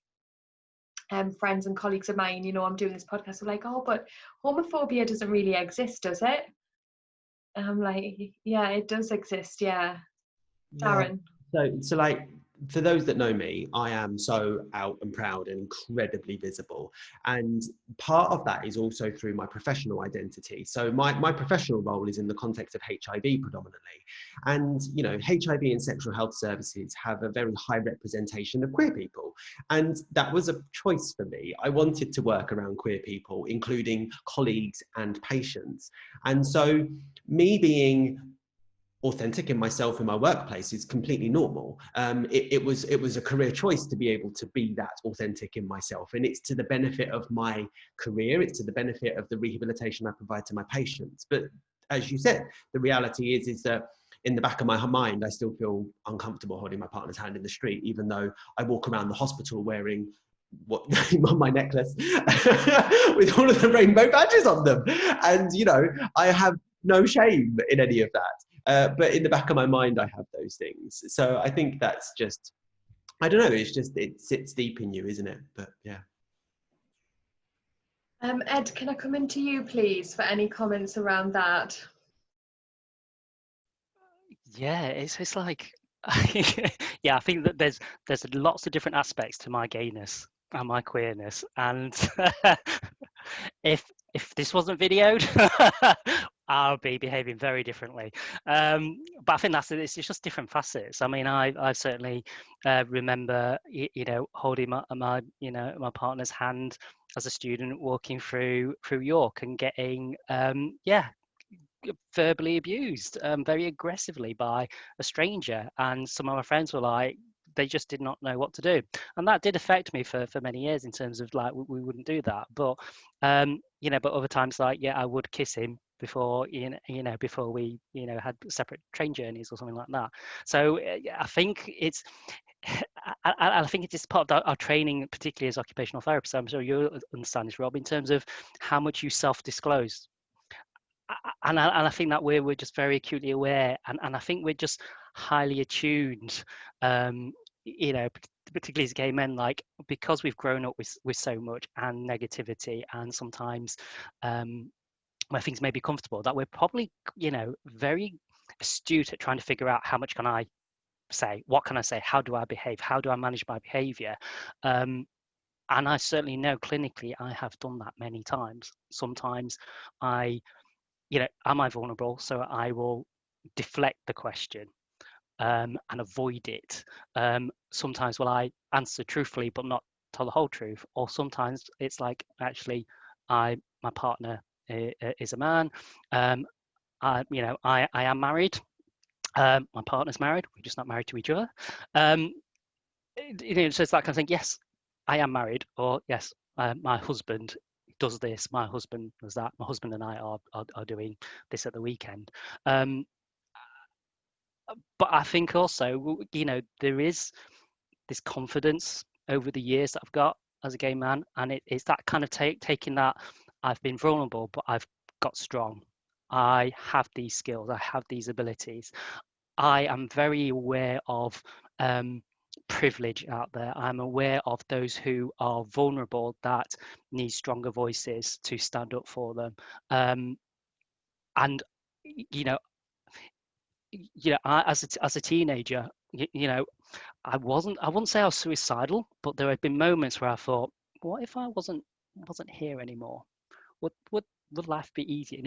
friends and colleagues of mine, you know, I'm doing this podcast, they're like, oh, but homophobia doesn't really exist, does it? And I'm like, yeah, it does exist, yeah. Darren? So like, for those that know me, I am so out and proud and incredibly visible. And part of that is also through my professional identity. So my professional role is in the context of HIV predominantly. And, you know, HIV and sexual health services have a very high representation of queer people. And that was a choice for me. I wanted to work around queer people, including colleagues and patients. And so me being authentic in myself in my workplace is completely normal. It was a career choice to be able to be that authentic in myself, and it's to the benefit of my career, it's to the benefit of the rehabilitation I provide to my patients. But as you said, the reality is that in the back of my mind, I still feel uncomfortable holding my partner's hand in the street, even though I walk around the hospital wearing what on my necklace with all of the rainbow badges on them, and you know, I have no shame in any of that. But in the back of my mind, I have those things. So I think that's just, I don't know, it's just, it sits deep in you, isn't it? But yeah. Ed, can I come into you, please, for any comments around that? Yeah, it's like, yeah, I think that there's lots of different aspects to my gayness and my queerness, and if this wasn't videoed, I'll be behaving very differently. But I think it's just different facets. I mean, I certainly remember, you know, holding my my partner's hand as a student walking through York and getting verbally abused very aggressively by a stranger, and some of my friends were like, they just did not know what to do, and that did affect me for many years in terms of like we wouldn't do that. But you know, but other times, like, yeah, I would kiss him before before we had separate train journeys or something like that. So I think it's I think it is part of our training, particularly as occupational therapists. I'm sure you understand this, Rob, in terms of how much you self-disclose. And I think that we're just very acutely aware, and I think we're just highly attuned, you know, particularly as gay men, like, because we've grown up with so much and negativity, and sometimes where things may be comfortable, that we're probably, you know, very astute at trying to figure out how much can I say, what can I say, how do I behave, how do I manage my behavior. And I certainly know clinically I have done that many times. Sometimes you know, am I vulnerable? So I will deflect the question and avoid it. Sometimes will I answer truthfully but not tell the whole truth, or sometimes it's like, actually, my partner is a man. You know, I am married. My partner's married. We're just not married to each other. You know, so it's that kind of thing. Yes, I am married, or yes, my husband does this, my husband does that, my husband and I are doing this at the weekend. But I think also, you know, there is this confidence over the years that I've got as a gay man, and it's that kind of taking that I've been vulnerable, but I've got strong. I have these skills, I have these abilities. I am very aware of privilege out there. I'm aware of those who are vulnerable that need stronger voices to stand up for them. And you know, I, as a teenager, you know, I wouldn't say I was suicidal, but there have been moments where I thought, what if I wasn't wasn't here anymore? Would life be easier?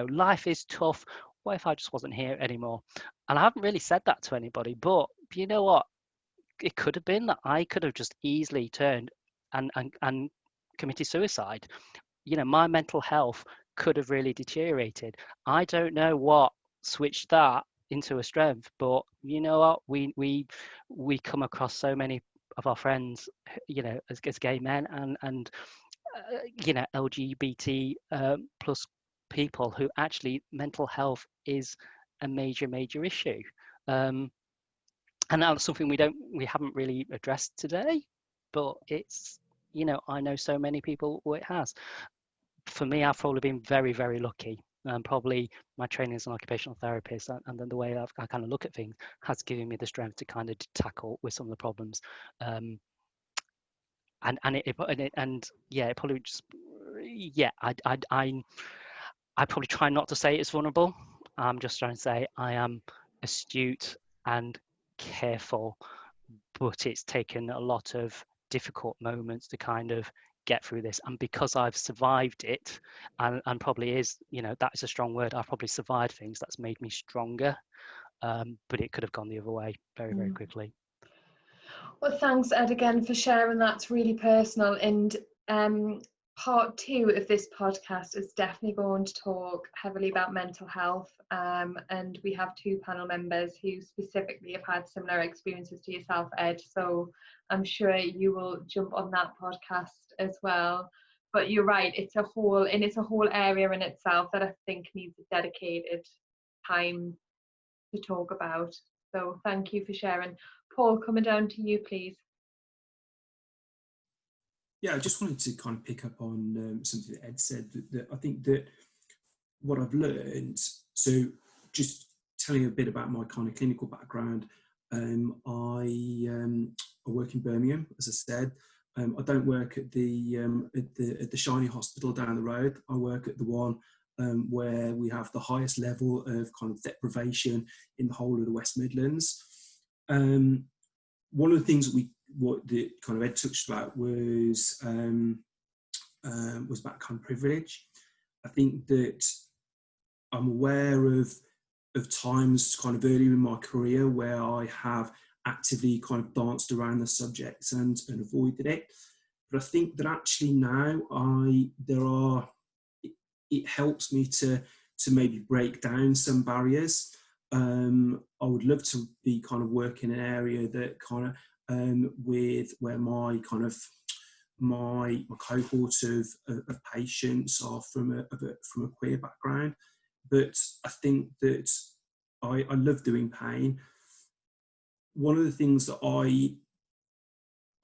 Life is tough. What if I just wasn't here anymore? And I haven't really said that to anybody, but you know what? It could have been that I could have just easily turned and committed suicide. My mental health could have really deteriorated. I don't know what switched that into a strength, but you know what? We come across so many of our friends, as gay men and LGBT plus people who actually mental health is a major issue. And that's something we haven't really addressed today, but it's, I know so many people who it has. For me, I've probably been very, very lucky. Probably my training as an occupational therapist and then the way I kind of look at things has given me the strength to kind of tackle with some of the problems. It probably just, I probably try not to say it's vulnerable. I'm just trying to say I am astute and careful, but it's taken a lot of difficult moments to kind of get through this. And because I've survived it, and probably is, that is a strong word, I've probably survived things that's made me stronger. But it could have gone the other way very, very quickly. Well, thanks, Ed, again for sharing. That's really personal. And part 2 of this podcast is definitely going to talk heavily about mental health. And we have 2 panel members who specifically have had similar experiences to yourself, Ed. So I'm sure you will jump on that podcast as well. But you're right, it's a whole area in itself that I think needs a dedicated time to talk about. So thank you for sharing. Paul, coming down to you, please. Yeah, I just wanted to kind of pick up on something that Ed said, that I think that what I've learned, so just telling you a bit about my kind of clinical background, I work in Birmingham, as I said. I don't work at the shiny hospital down the road. I work at the one where we have the highest level of kind of deprivation in the whole of the West Midlands. One of the things that what kind of Ed touched about was about kind of privilege. I think that I'm aware of times kind of earlier in my career where I have actively kind of danced around the subjects and avoided it. But I think that actually now it helps me to maybe break down some barriers. I would love to be kind of work in an area that kind of with where my kind of my cohort of patients are from a queer background. But I think that I love doing pain. One of the things that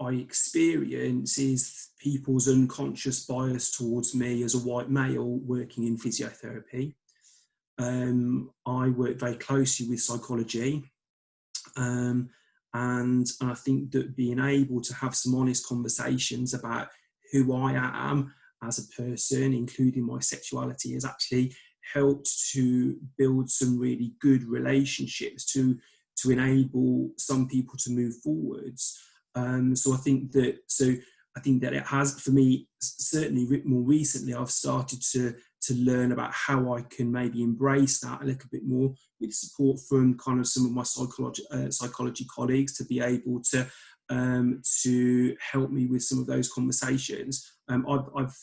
I experience is people's unconscious bias towards me as a white male working in physiotherapy. I work very closely with psychology, and I think that being able to have some honest conversations about who I am as a person, including my sexuality, has actually helped to build some really good relationships to enable some people to move forwards. So I think that it has, for me, certainly more recently, I've started to learn about how I can maybe embrace that a little bit more with support from kind of some of my psychology colleagues to be able to help me with some of those conversations. I've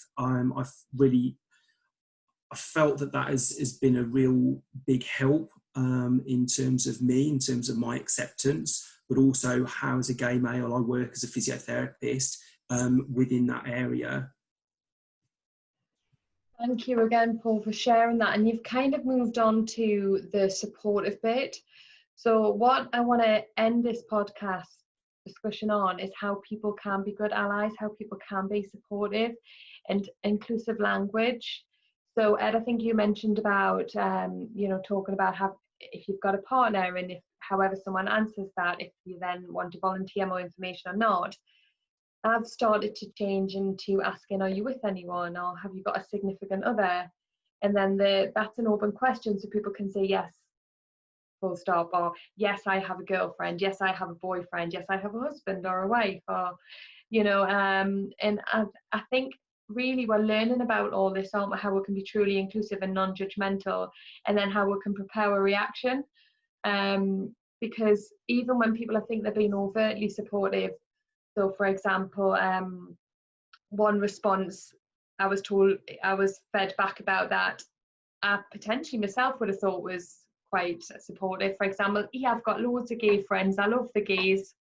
felt that has been a real big help in terms of me, in terms of my acceptance, but also how as a gay male I work as a physiotherapist within that area. Thank you again, Paul, for sharing that. And you've kind of moved on to the supportive bit. So what I want to end this podcast discussion on is how people can be good allies, how people can be supportive, and inclusive language. So Ed, I think you mentioned about, talking about how if you've got a partner and if however someone answers that, if you then want to volunteer more information or not. I've started to change into asking, are you with anyone, or have you got a significant other? And then that's an open question, so people can say yes, full stop, or yes, I have a girlfriend, yes, I have a boyfriend, yes, I have a husband or a wife, or and I think really we're learning about all this, aren't we? How we can be truly inclusive and non-judgmental, and then how we can prepare a reaction. Because even when people, I think, they're being overtly supportive. So, for example, one response I was fed back about that I potentially myself would have thought was quite supportive. For example, yeah, I've got loads of gay friends, I love the gays,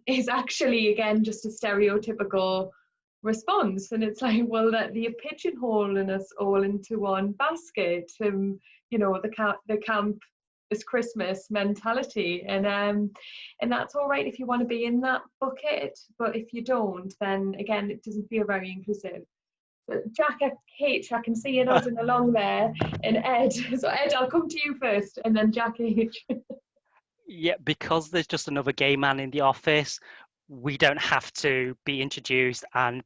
is actually, again, just a stereotypical response. And it's like, well, that they're pigeonholing us all into one basket, you know, the camp is Christmas mentality, and that's all right if you want to be in that bucket, but if you don't, then again, it doesn't feel very inclusive. But Jack H, I can see you nodding along there, and Ed. So Ed, I'll come to you first, and then Jack H. Yeah, because there's just another gay man in the office, we don't have to be introduced and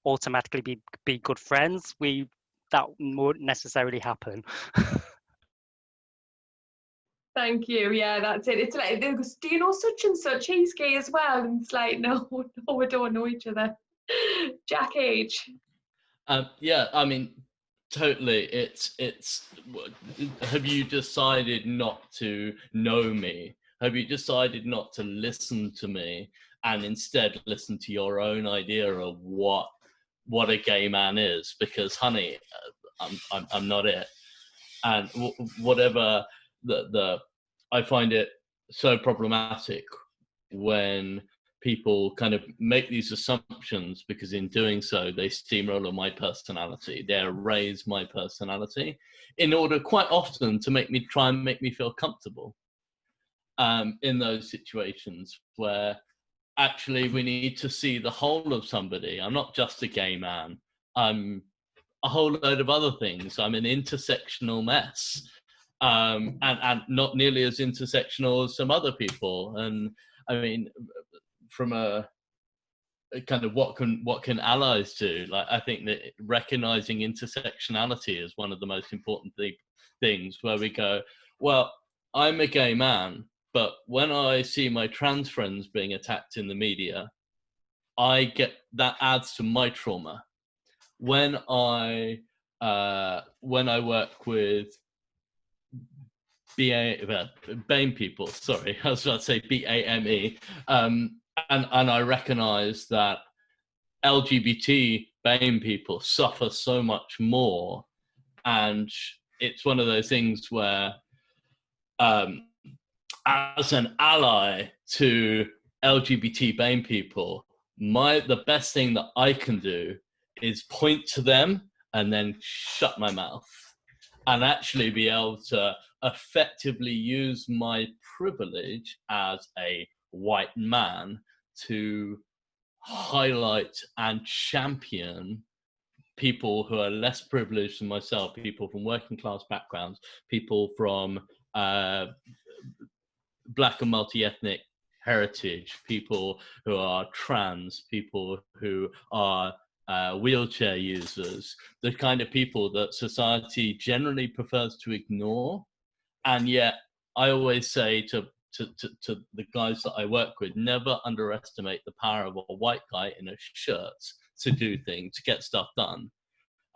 automatically be good friends. That won't necessarily happen. Thank you. Yeah, that's it. It's like, do you know such and such? He's gay as well. And it's like, no, we don't know each other. Jack H. Yeah, I mean, totally. It's. Have you decided not to know me? Have you decided not to listen to me, and instead listen to your own idea of what a gay man is? Because, honey, I'm not it. And whatever I find it so problematic when people kind of make these assumptions, because in doing so they steamroller my personality, they erase my personality in order quite often to try and make me feel comfortable in those situations where actually we need to see the whole of somebody. I'm not just a gay man, I'm a whole load of other things. I'm an intersectional mess, and not nearly as intersectional as some other people. And I mean, from a kind of what can allies do? Like, I think that recognizing intersectionality is one of the most important things, where we go, well, I'm a gay man, but when I see my trans friends being attacked in the media, that adds to my trauma. When I work with BAME people, sorry, I was about to say BAME, and I recognise that LGBT BAME people suffer so much more, and it's one of those things where, as an ally to LGBT BAME people, the best thing that I can do is point to them and then shut my mouth, and actually be able to effectively use my privilege as a white man to highlight and champion people who are less privileged than myself, people from working class backgrounds, people from Black and multi-ethnic heritage, people who are trans, people who are wheelchair users, the kind of people that society generally prefers to ignore. And yet I always say to the guys that I work with, never underestimate the power of a white guy in a shirt to do things, to get stuff done.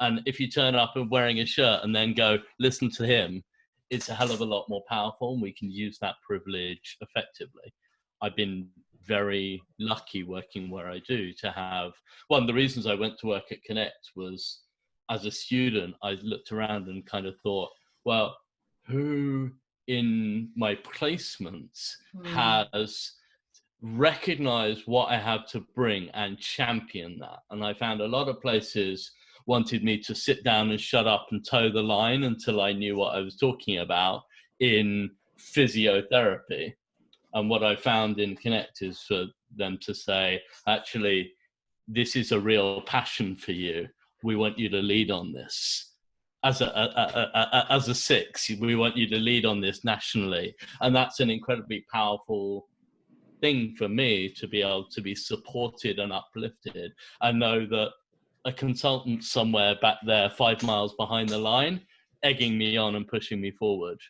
And if you turn up and wearing a shirt and then go, listen to him, it's a hell of a lot more powerful, and we can use that privilege effectively. I've been very lucky working where I do to have, one of the reasons I went to work at Connect was, as a student, I looked around and kind of thought, well, who in my placements has recognized what I have to bring and champion that? And I found a lot of places wanted me to sit down and shut up and toe the line until I knew what I was talking about in physiotherapy. And what I found in Connect is for them to say, actually, this is a real passion for you. We want you to lead on this. As a six, we want you to lead on this nationally. And that's an incredibly powerful thing for me, to be able to be supported and uplifted and know that a consultant somewhere back there 5 miles behind the line egging me on and pushing me forward,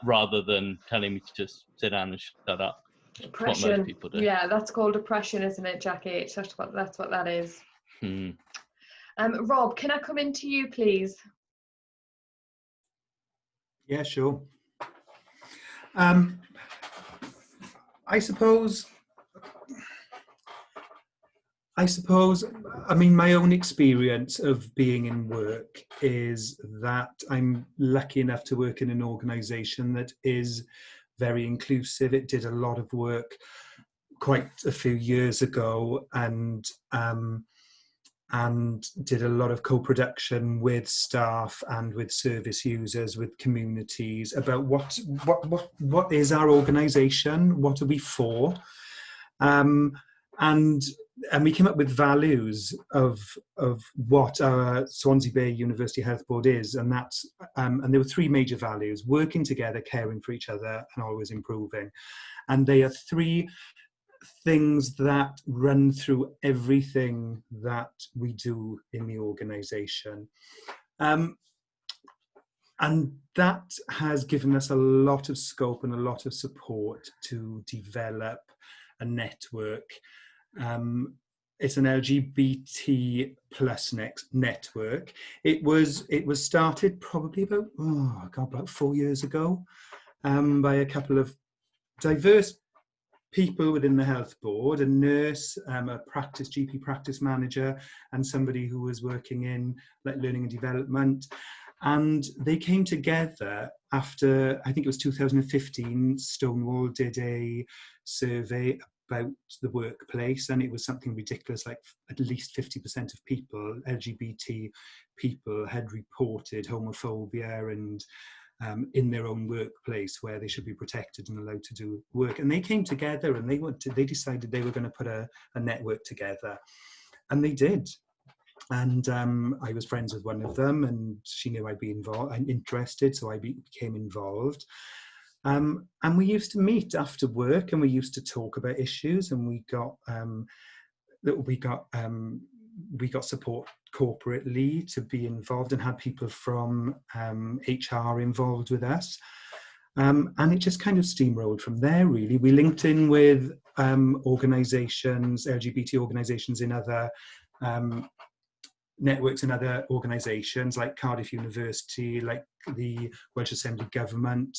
rather than telling me to just sit down and shut up. What most Oppression. people do. Yeah, that's called oppression, isn't it, Jack H? That's what that is. Rob, can I come into you, please? Yeah, sure. I suppose, I mean, my own experience of being in work is that I'm lucky enough to work in an organisation that is very inclusive. It did a lot of work quite a few years ago, and did a lot of co-production with staff and with service users, with communities, about what is our organisation, what are we for, and we came up with values of what our Swansea Bay University Health Board is, and that's and there were three major values: working together, caring for each other, and always improving. And they are three things that run through everything that we do in the organisation. And that has given us a lot of scope and a lot of support to develop a network. It's an LGBT plus network. It was started probably about 4 years ago by a couple of diverse people within the health board, a nurse, a GP practice manager, and somebody who was working in like learning and development. And they came together after, I think it was 2015, Stonewall did a survey about the workplace, and it was something ridiculous, like at least 50% of people, LGBT people, had reported homophobia and in their own workplace, where they should be protected and allowed to do work. And they came together and they decided they were going to put a network together, and they did. And I was friends with one of them, and she knew I'd be involved and interested, so I became involved. And we used to meet after work, and we used to talk about issues, and we got support corporately to be involved, and had people from HR involved with us. And it just kind of steamrolled from there, really. We linked in with organisations, LGBT organisations in other networks and other organisations like Cardiff University, like the Welsh Assembly Government,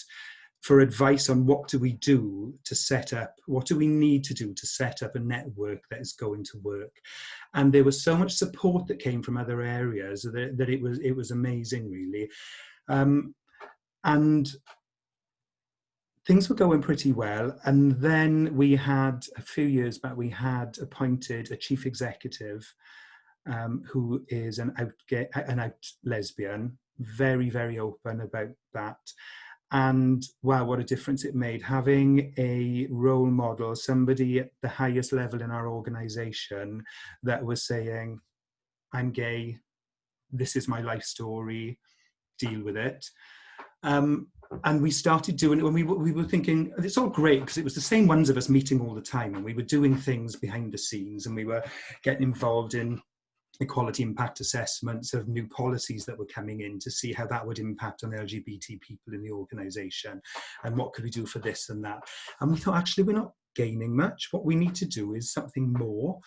for advice on what do we do to set up, what do we need to do to set up a network that is going to work. And there was so much support that came from other areas that it was amazing, really. And things were going pretty well. And then we had, a few years back, we had appointed a chief executive who is an out lesbian, very, very open about that. And wow, what a difference it made, having a role model, somebody at the highest level in our organisation that was saying, I'm gay, this is my life story, deal with it. And we started doing it when we were thinking, it's all great, because it was the same ones of us meeting all the time, and we were doing things behind the scenes, and we were getting involved in equality impact assessments of new policies that were coming in to see how that would impact on LGBT people in the organisation, and what could we do for this and that. And we thought, actually, we're not gaining much. What we need to do is something more.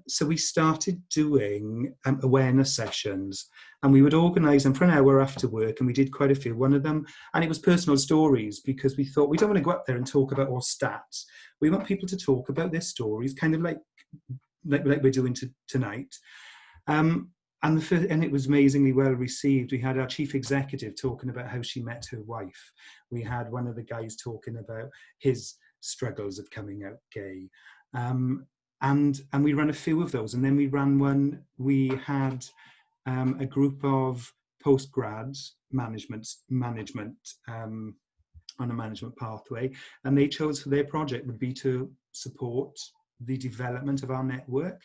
So we started doing awareness sessions, and we would organise them for an hour after work, and we did quite a few. One of them, and it was personal stories, because we thought we don't want to go up there and talk about all stats. We want people to talk about their stories, kind of like we're doing tonight. And it was amazingly well received. We had our chief executive talking about how she met her wife. We had one of the guys talking about his struggles of coming out gay. And we ran a few of those. And then we ran one, we had a group of postgrads, management on a management pathway, and they chose for their project would be to support the development of our network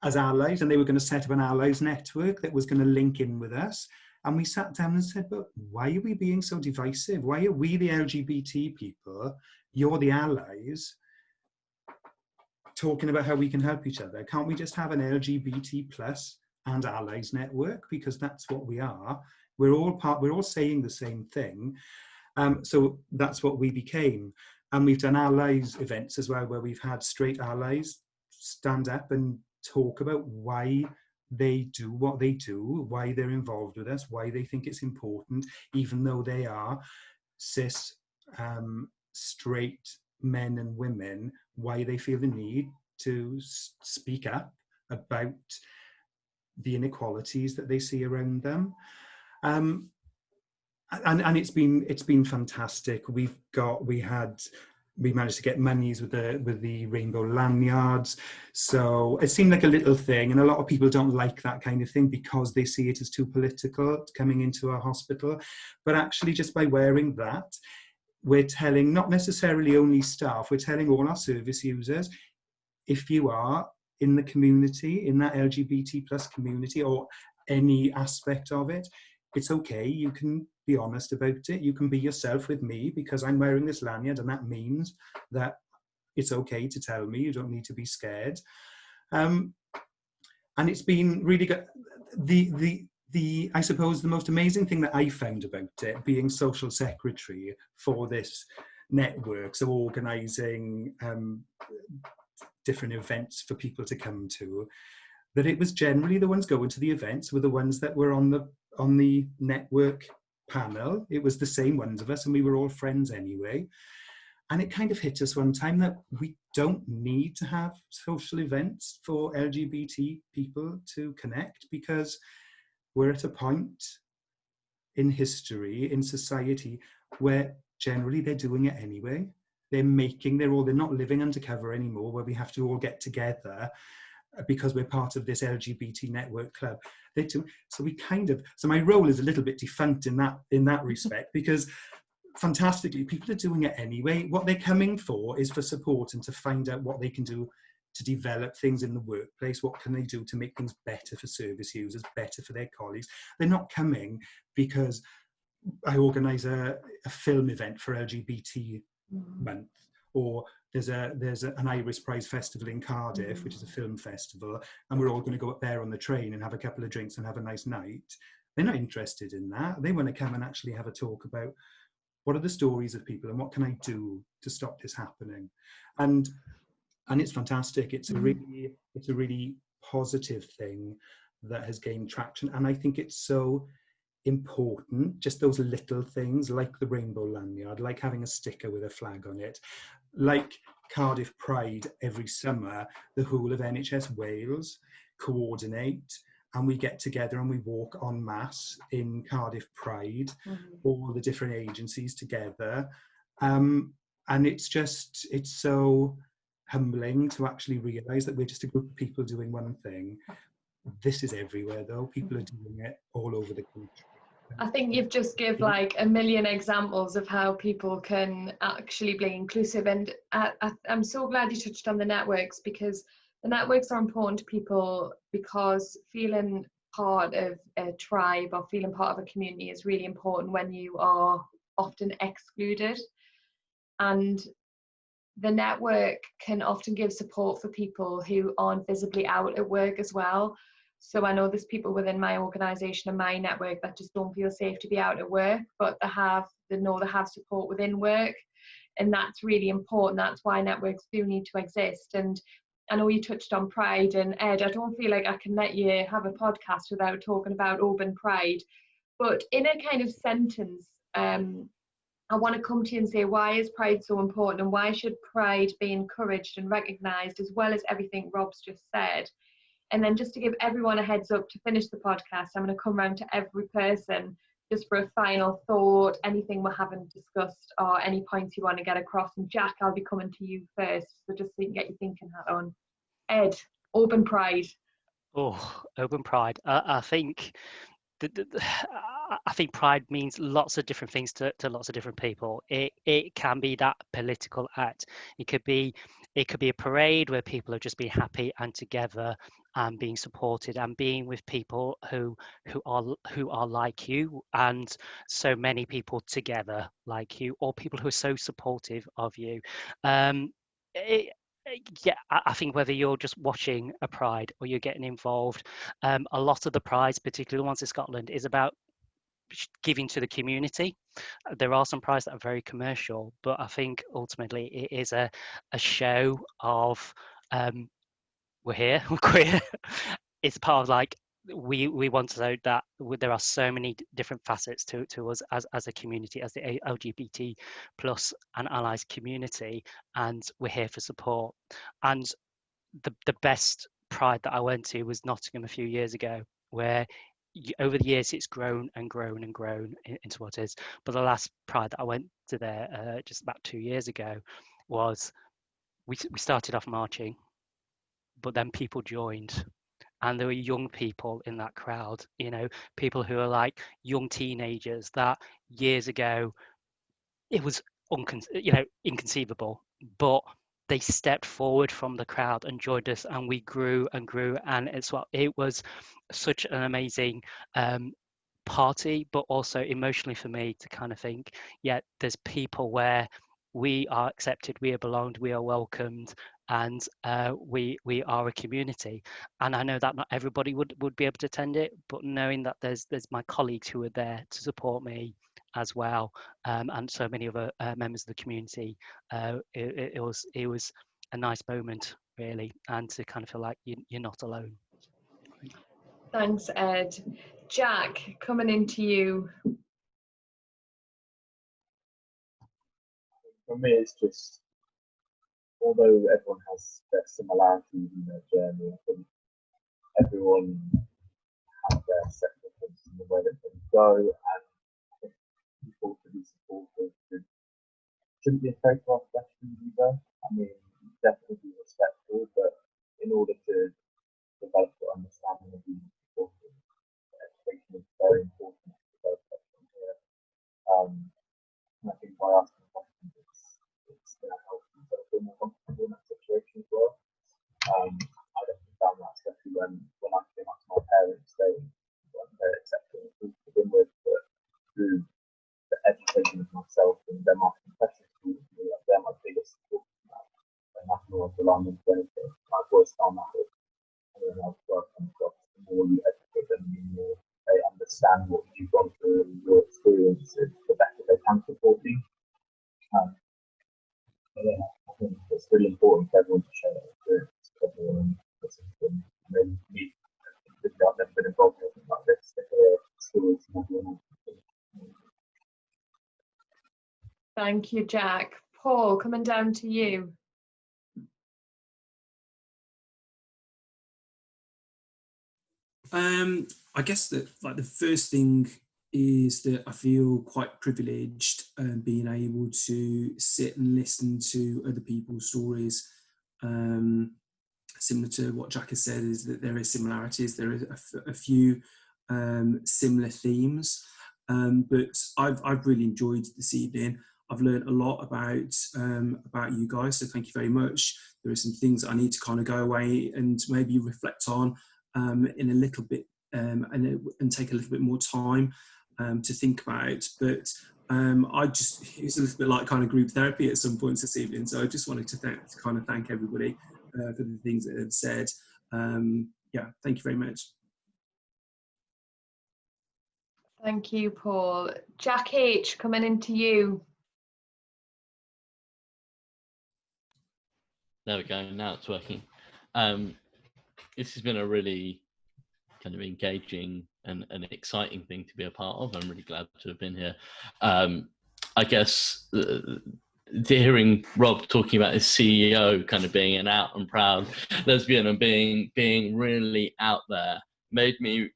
as allies, and they were going to set up an allies network that was going to link in with us. And we sat down and said, but why are we being so divisive? Why are we the LGBT people, you're the allies, talking about how we can help each other? Can't we just have an LGBT plus and allies network? Because that's what we are. We're all saying the same thing. So that's what we became. And we've done allies events as well, where we've had straight allies stand up and talk about why they do what they do, why they're involved with us, why they think it's important, even though they are cis, straight men and women, why they feel the need to speak up about the inequalities that they see around them. And it's been fantastic. We managed to get monies with the rainbow lanyards. So it seemed like a little thing, and a lot of people don't like that kind of thing because they see it as too political, coming into a hospital. But actually, just by wearing that, we're telling not necessarily only staff, we're telling all our service users, if you are in the community, in that LGBT plus community, or any aspect of it, it's okay. You can be honest about it. You can be yourself with me because I'm wearing this lanyard, and that means that it's okay to tell me. You don't need to be scared. And it's been really good. I suppose the most amazing thing that I found about it, being social secretary for this network, so organising different events for people to come to, that it was generally the ones going to the events were the ones that were on the network panel. It was the same ones of us, and we were all friends anyway. And it kind of hit us one time that we don't need to have social events for LGBT people to connect, because we're at a point in history, in society, where generally they're doing it anyway. They're not living undercover anymore, where we have to all get together because we're part of this LGBT network club. So my role is a little bit defunct in that respect, because fantastically, people are doing it anyway. What they're coming for is for support and to find out what they can do to develop things in the workplace. What can they do to make things better for service users, better for their colleagues? They're not coming because I organise a film event for LGBT month, or there's an Iris Prize festival in Cardiff, which is a film festival, and we're all going to go up there on the train and have a couple of drinks and have a nice night. They're not interested in that. They want to come and actually have a talk about what are the stories of people and what can I do to stop this happening. And it's fantastic. It's a really positive thing that has gained traction, and I think it's so important, just those little things like the rainbow lanyard, like having a sticker with a flag on it, like Cardiff Pride every summer. The whole of NHS Wales coordinate, and we get together and we walk en masse in Cardiff Pride, all the different agencies together, and it's so humbling to actually realise that we're just a group of people doing one thing. This is everywhere though. People are doing it all over the country. I think you've just give like a million examples of how people can actually be inclusive, and I'm so glad you touched on the networks, because the networks are important to people, because feeling part of a tribe or feeling part of a community is really important when you are often excluded. And the network can often give support for people who aren't visibly out at work as well. So I know there's people within my organisation and my network that just don't feel safe to be out at work, but they know they have support within work, and that's really important. That's why networks do need to exist. And I know you touched on Pride, and Ed, I don't feel like I can let you have a podcast without talking about Open Pride, but in a kind of sentence, I want to come to you and say, why is Pride so important, and why should Pride be encouraged and recognised, as well as everything Rob's just said? And then just to give everyone a heads up to finish the podcast, I'm going to come round to every person just for a final thought, anything we haven't discussed or any points you want to get across. And Jack, I'll be coming to you first, so just so you can get your thinking hat on. Ed, Open Pride. Oh, Open Pride. I think I think Pride means lots of different things to lots of different people. It can be that political act. It could be a parade where people are just being happy and together and being supported and being with people who are like you, and so many people together like you, or people who are so supportive of you. Yeah, I think whether you're just watching a Pride or you're getting involved, a lot of the prides, particularly the ones in Scotland, is about giving to the community. There are some prizes that are very commercial, but I think ultimately it is a show of we're here, we're queer. It's part of like we want to know that there are so many different facets to us as a community, as the LGBT plus and allies community, and we're here for support. And the best Pride that I went to was Nottingham a few years ago, where over the years it's grown and grown and grown into what it is. But the last Pride that I went to there just about 2 years ago was we started off marching, but then people joined, and there were young people in that crowd, you know, people who are like young teenagers that years ago it was inconceivable, but they stepped forward from the crowd and joined us, and we grew and grew, and it was such an amazing party, but also emotionally for me to kind of think, yeah, there's people where we are accepted, we are belonged, we are welcomed, and we are a community. And I know that not everybody would be able to attend it, but knowing that there's my colleagues who are there to support me as well, and so many other members of the community, it was a nice moment really, and to kind of feel like you're not alone. Thanks, Ed. Jack, coming into you. For me, it's just, although everyone has their similarities in their journey, I think everyone has their set differences in the way that things go, and I think people to be supportive shouldn't be afraid to ask questions either. I mean, definitely be respectful, but in order to develop the understanding of the supportive, education is very important for both sections here. And I think by asking questions, it's going to help people feel more comfortable in that situation as well. I definitely found that, especially when I came up to my parents, they weren't very accepting of food to begin with, but through the education of myself and them asking questions to me, like, they're my biggest support now. And that's more belong into anything. I've always found that with anyone else who I've come across, the more you educate them, the more they understand what you've gone through and your experiences, the better they can support you. Yeah, I think it's really important for everyone to share that experience with everyone and listen to them. And then meet people who have never been involved in anything like this, to hear stories from everyone else. Thank you, Jack. Paul, coming down to you. I guess that like the first thing is that I feel quite privileged being able to sit and listen to other people's stories. Similar to what Jack has said, is that there are similarities, there are a few similar themes, but I've really enjoyed this evening. I've learned a lot about you guys, so thank you very much. There are some things I need to kind of go away and maybe reflect on in a little bit and take a little bit more time to think about, but it was a little bit like kind of group therapy at some points this evening, so I just wanted to thank everybody for the things that they've said. Yeah, thank you very much. Thank you, Paul. Jack H, coming into you. There we go, now it's working. This has been a really kind of engaging and an exciting thing to be a part of. I'm really glad to have been here. I guess hearing Rob talking about his CEO kind of being an out and proud lesbian and being really out there made me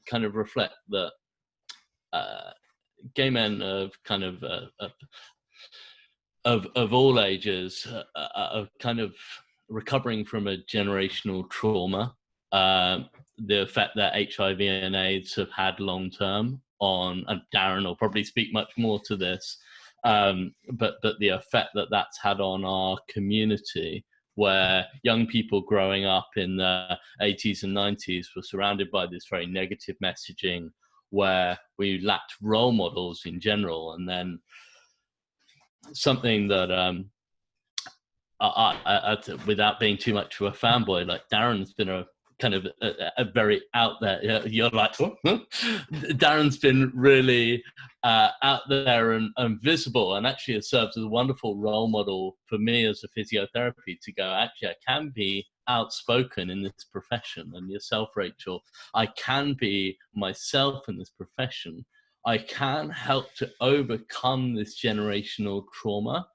kind of reflect that gay men of kind of all ages are kind of recovering from a generational trauma. The effect that HIV and AIDS have had long term on, and Darren will probably speak much more to this, but the effect that that's had on our community, where young people growing up in the 80s and 90s were surrounded by this very negative messaging, where we lacked role models in general. And then something that I without being too much of a fanboy, like Darren's been a kind of very out there. You're like, oh, huh? Darren's been really out there and visible, and actually it serves as a wonderful role model for me as a physiotherapy to go, actually, I can be outspoken in this profession. And yourself, Rachel, I can be myself in this profession. I can help to overcome this generational trauma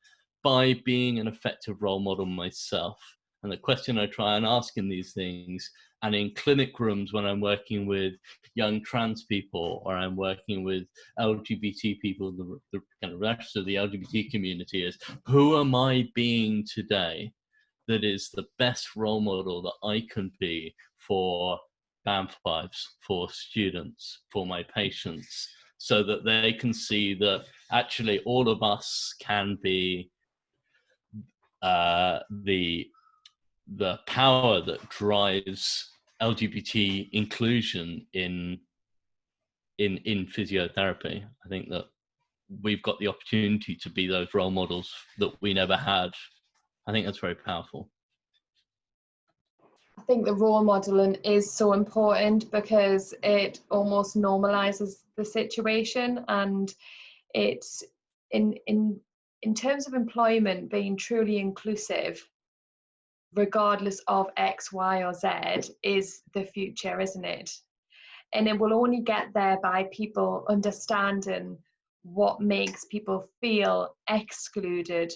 by being an effective role model myself. And the question I try and ask in these things, and in clinic rooms when I'm working with young trans people, or I'm working with LGBT people, the kind of rest of the LGBT community, is who am I being today that is the best role model that I can be for Band 5s, for students, for my patients, so that they can see that actually all of us can be the power that drives LGBT inclusion in physiotherapy. I think that we've got the opportunity to be those role models that we never had. I think that's very powerful. I think the role modeling is so important because it almost normalizes the situation, and it's in terms of employment being truly inclusive, regardless of X, Y, or Z, is the future, isn't it? And it will only get there by people understanding what makes people feel excluded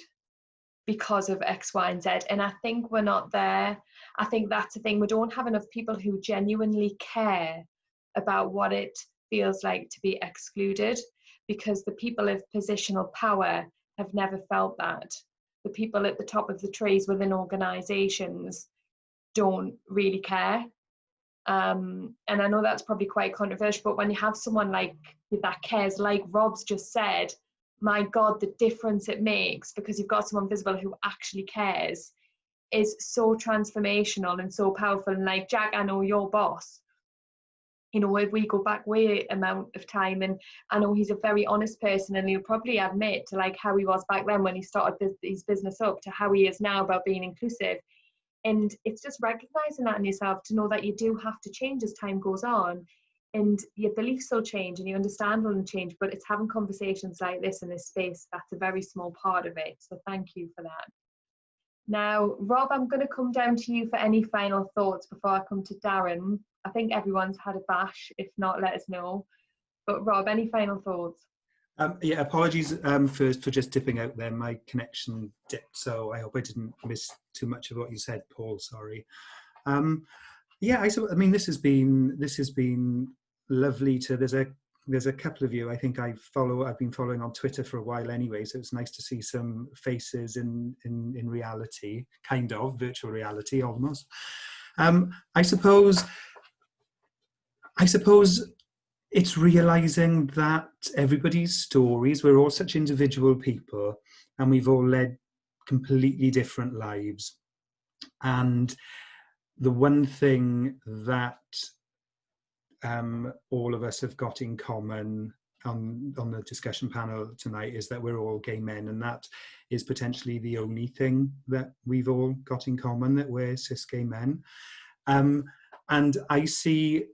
because of X, Y, and Z. And I think we're not there. I think that's the thing. We don't have enough people who genuinely care about what it feels like to be excluded, because the people of positional power have never felt that. The people at the top of the trees within organisations don't really care. And I know that's probably quite controversial, but when you have someone like that cares, like Rob's just said, my God, the difference it makes, because you've got someone visible who actually cares, is so transformational and so powerful. And like, Jack, I know your boss, you know, if we go back way amount of time, and I know he's a very honest person, and he'll probably admit to like how he was back then when he started his business up to how he is now about being inclusive. And it's just recognizing that in yourself, to know that you do have to change as time goes on, and your beliefs will change and your understanding will change, but it's having conversations like this in this space that's a very small part of it. So thank you for that. Now, Rob, I'm going to come down to you for any final thoughts before I come to Darren. I think everyone's had a bash. If not, let us know. But Rob, any final thoughts? Yeah, apologies first for just dipping out there. My connection dipped, so I hope I didn't miss too much of what you said, Paul. Sorry. Yeah, I mean, this has been lovely to. There's a couple of you I think I've been following on Twitter for a while anyway, so it's nice to see some faces in reality, kind of virtual reality almost. I suppose it's realizing that everybody's stories, we're all such individual people, and we've all led completely different lives. And the one thing that all of us have got in common on the discussion panel tonight is that we're all gay men, and that is potentially the only thing that we've all got in common, that we're cis gay men. And I see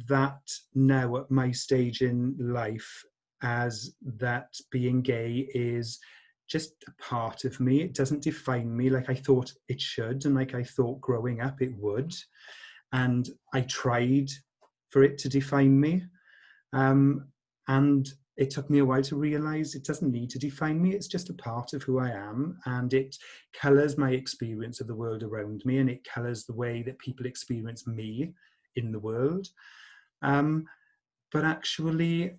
that now at my stage in life as that being gay is just a part of me. It doesn't define me like I thought it should, and like I thought growing up it would. And I tried for it to define me. And it took me a while to realize it doesn't need to define me. It's just a part of who I am, and it colors my experience of the world around me, and it colors the way that people experience me in the world. But actually,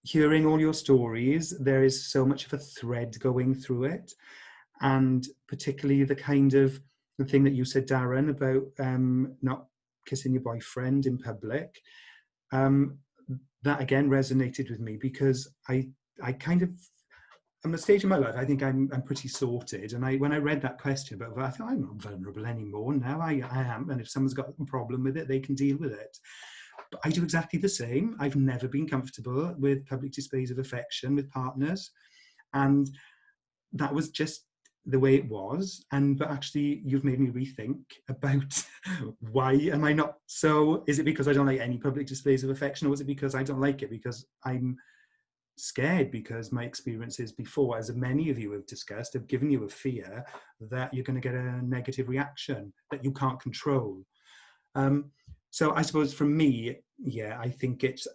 hearing all your stories, there is so much of a thread going through it, and particularly the thing that you said, Darren, about not kissing your boyfriend in public. That again resonated with me, because I kind of, I'm at a stage in my life, I think I'm pretty sorted. And when I read that question, but I thought, I'm not vulnerable anymore. Now I am. And if someone's got a problem with it, they can deal with it. But I do exactly the same. I've never been comfortable with public displays of affection with partners. And that was just the way it was, but actually you've made me rethink about why am I not so, is it because I don't like any public displays of affection, or is it because I don't like it because I'm scared, because my experiences before, as many of you have discussed, have given you a fear that you're going to get a negative reaction that you can't control. So I suppose for me, yeah, I think it's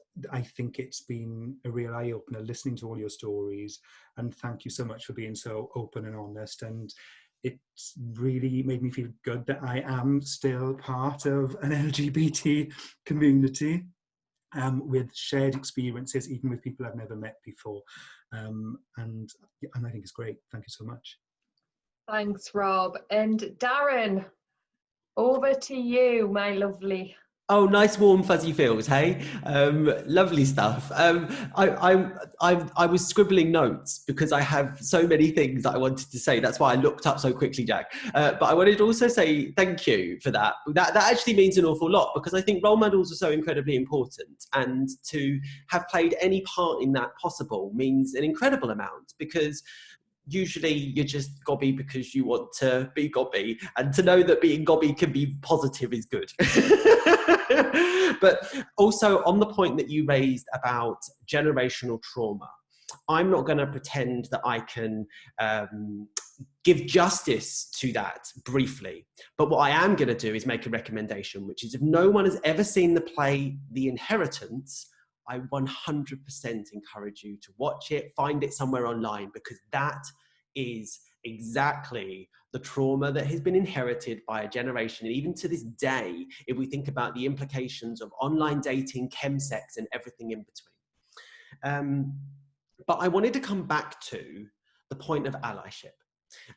been a real eye-opener listening to all your stories, and thank you so much for being so open and honest, and it's really made me feel good that I am still part of an LGBT community, with shared experiences, even with people I've never met before, and I think it's great. Thank you so much. Thanks, Rob. And Darren, over to you, my lovely. Oh, nice, warm, fuzzy feels, hey? Lovely stuff. I was scribbling notes because I have so many things that I wanted to say. That's why I looked up so quickly, Jack. But I wanted to also say thank you for that. That actually means an awful lot, because I think role models are so incredibly important. And to have played any part in that possible means an incredible amount, because usually you're just gobby because you want to be gobby, and to know that being gobby can be positive is good. But also on the point that you raised about generational trauma, I'm not going to pretend that I can give justice to that briefly, but what I am going to do is make a recommendation, which is, if no one has ever seen the play The Inheritance, I 100% encourage you to watch it, find it somewhere online, because that is exactly the trauma that has been inherited by a generation. And even to this day, if we think about the implications of online dating, chemsex, and everything in between. But I wanted to come back to the point of allyship.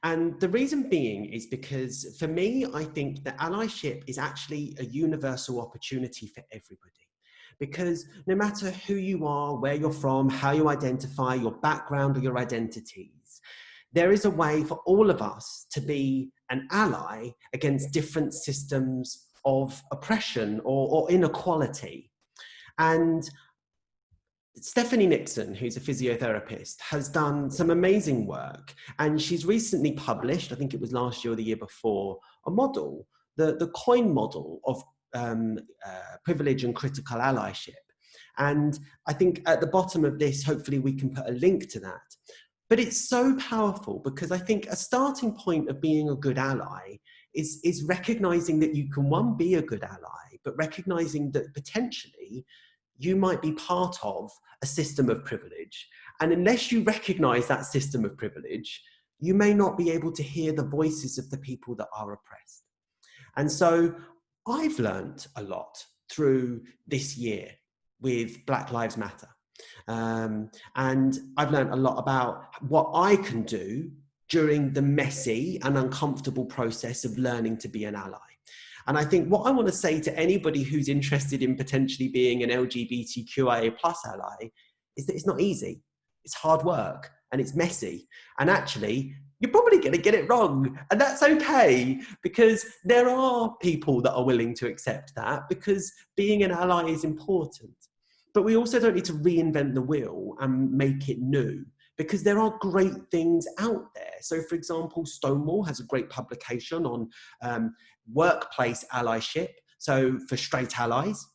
And the reason being is because, for me, I think that allyship is actually a universal opportunity for everybody. Because no matter who you are, where you're from, how you identify, your background or your identities, there is a way for all of us to be an ally against different systems of oppression or inequality. And Stephanie Nixon, who's a physiotherapist, has done some amazing work, and she's recently published, I think it was last year or the year before, a model, the COIN model of privilege and critical allyship. And I think at the bottom of this, hopefully we can put a link to that. But it's so powerful, because I think a starting point of being a good ally is recognizing that you can, one, be a good ally, but recognizing that potentially you might be part of a system of privilege. And unless you recognize that system of privilege, you may not be able to hear the voices of the people that are oppressed. And so I've learned a lot through this year with Black Lives Matter. And I've learned a lot about what I can do during the messy and uncomfortable process of learning to be an ally. And I think what I want to say to anybody who's interested in potentially being an LGBTQIA+ ally is that it's not easy. It's hard work and it's messy. And actually, you're probably going to get it wrong. And that's okay, because there are people that are willing to accept that, because being an ally is important. But we also don't need to reinvent the wheel and make it new, because there are great things out there. So, for example, Stonewall has a great publication on workplace allyship, so for straight allies.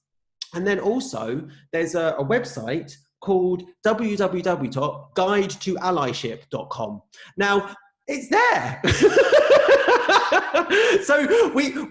And then also there's a website called www.guidetoallyship.com. Now, it's there. So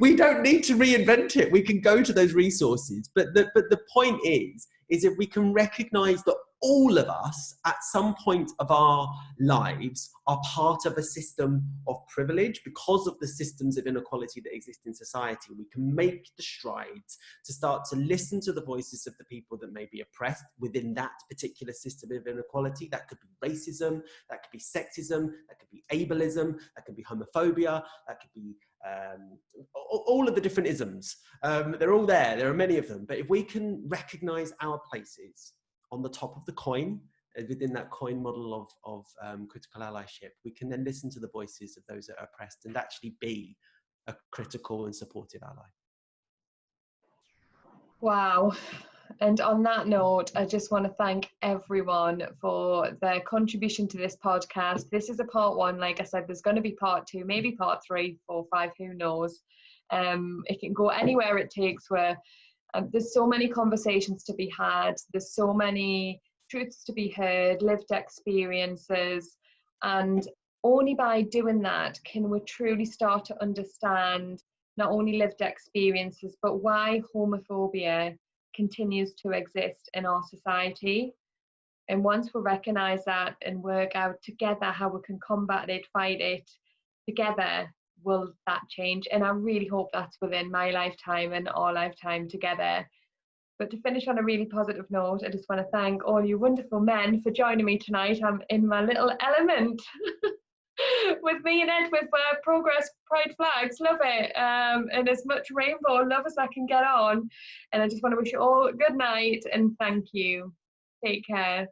we don't need to reinvent it. We can go to those resources. But the point is if we can recognize that all of us at some point of our lives are part of a system of privilege because of the systems of inequality that exist in society, we can make the strides to start to listen to the voices of the people that may be oppressed within that particular system of inequality. That could be racism, that could be sexism, that could be ableism, that could be homophobia, that could be all of the different isms. They're all there. There are many of them. But if we can recognize our places on the top of the coin, within that coin model of critical allyship, we can then listen to the voices of those that are oppressed and actually be a critical and supportive ally. Wow. And on that note, I just want to thank everyone for their contribution to this podcast. This is a part 1. Like I said, there's going to be part 2, maybe part 3, 4, 5, who knows. It can go anywhere it takes, where there's so many conversations to be had. There's so many truths to be heard, lived experiences. And only by doing that can we truly start to understand not only lived experiences, but why homophobia continues to exist in our society. And once we recognise that and work out together how we can combat it, fight it together, will that change. And I really hope that's within my lifetime and our lifetime together. But to finish on a really positive note, I just want to thank all you wonderful men for joining me tonight. I'm in my little element with me and Ed with Progress Pride flags. Love it. And as much rainbow love as I can get on. And I just want to wish you all good night and thank you. Take care.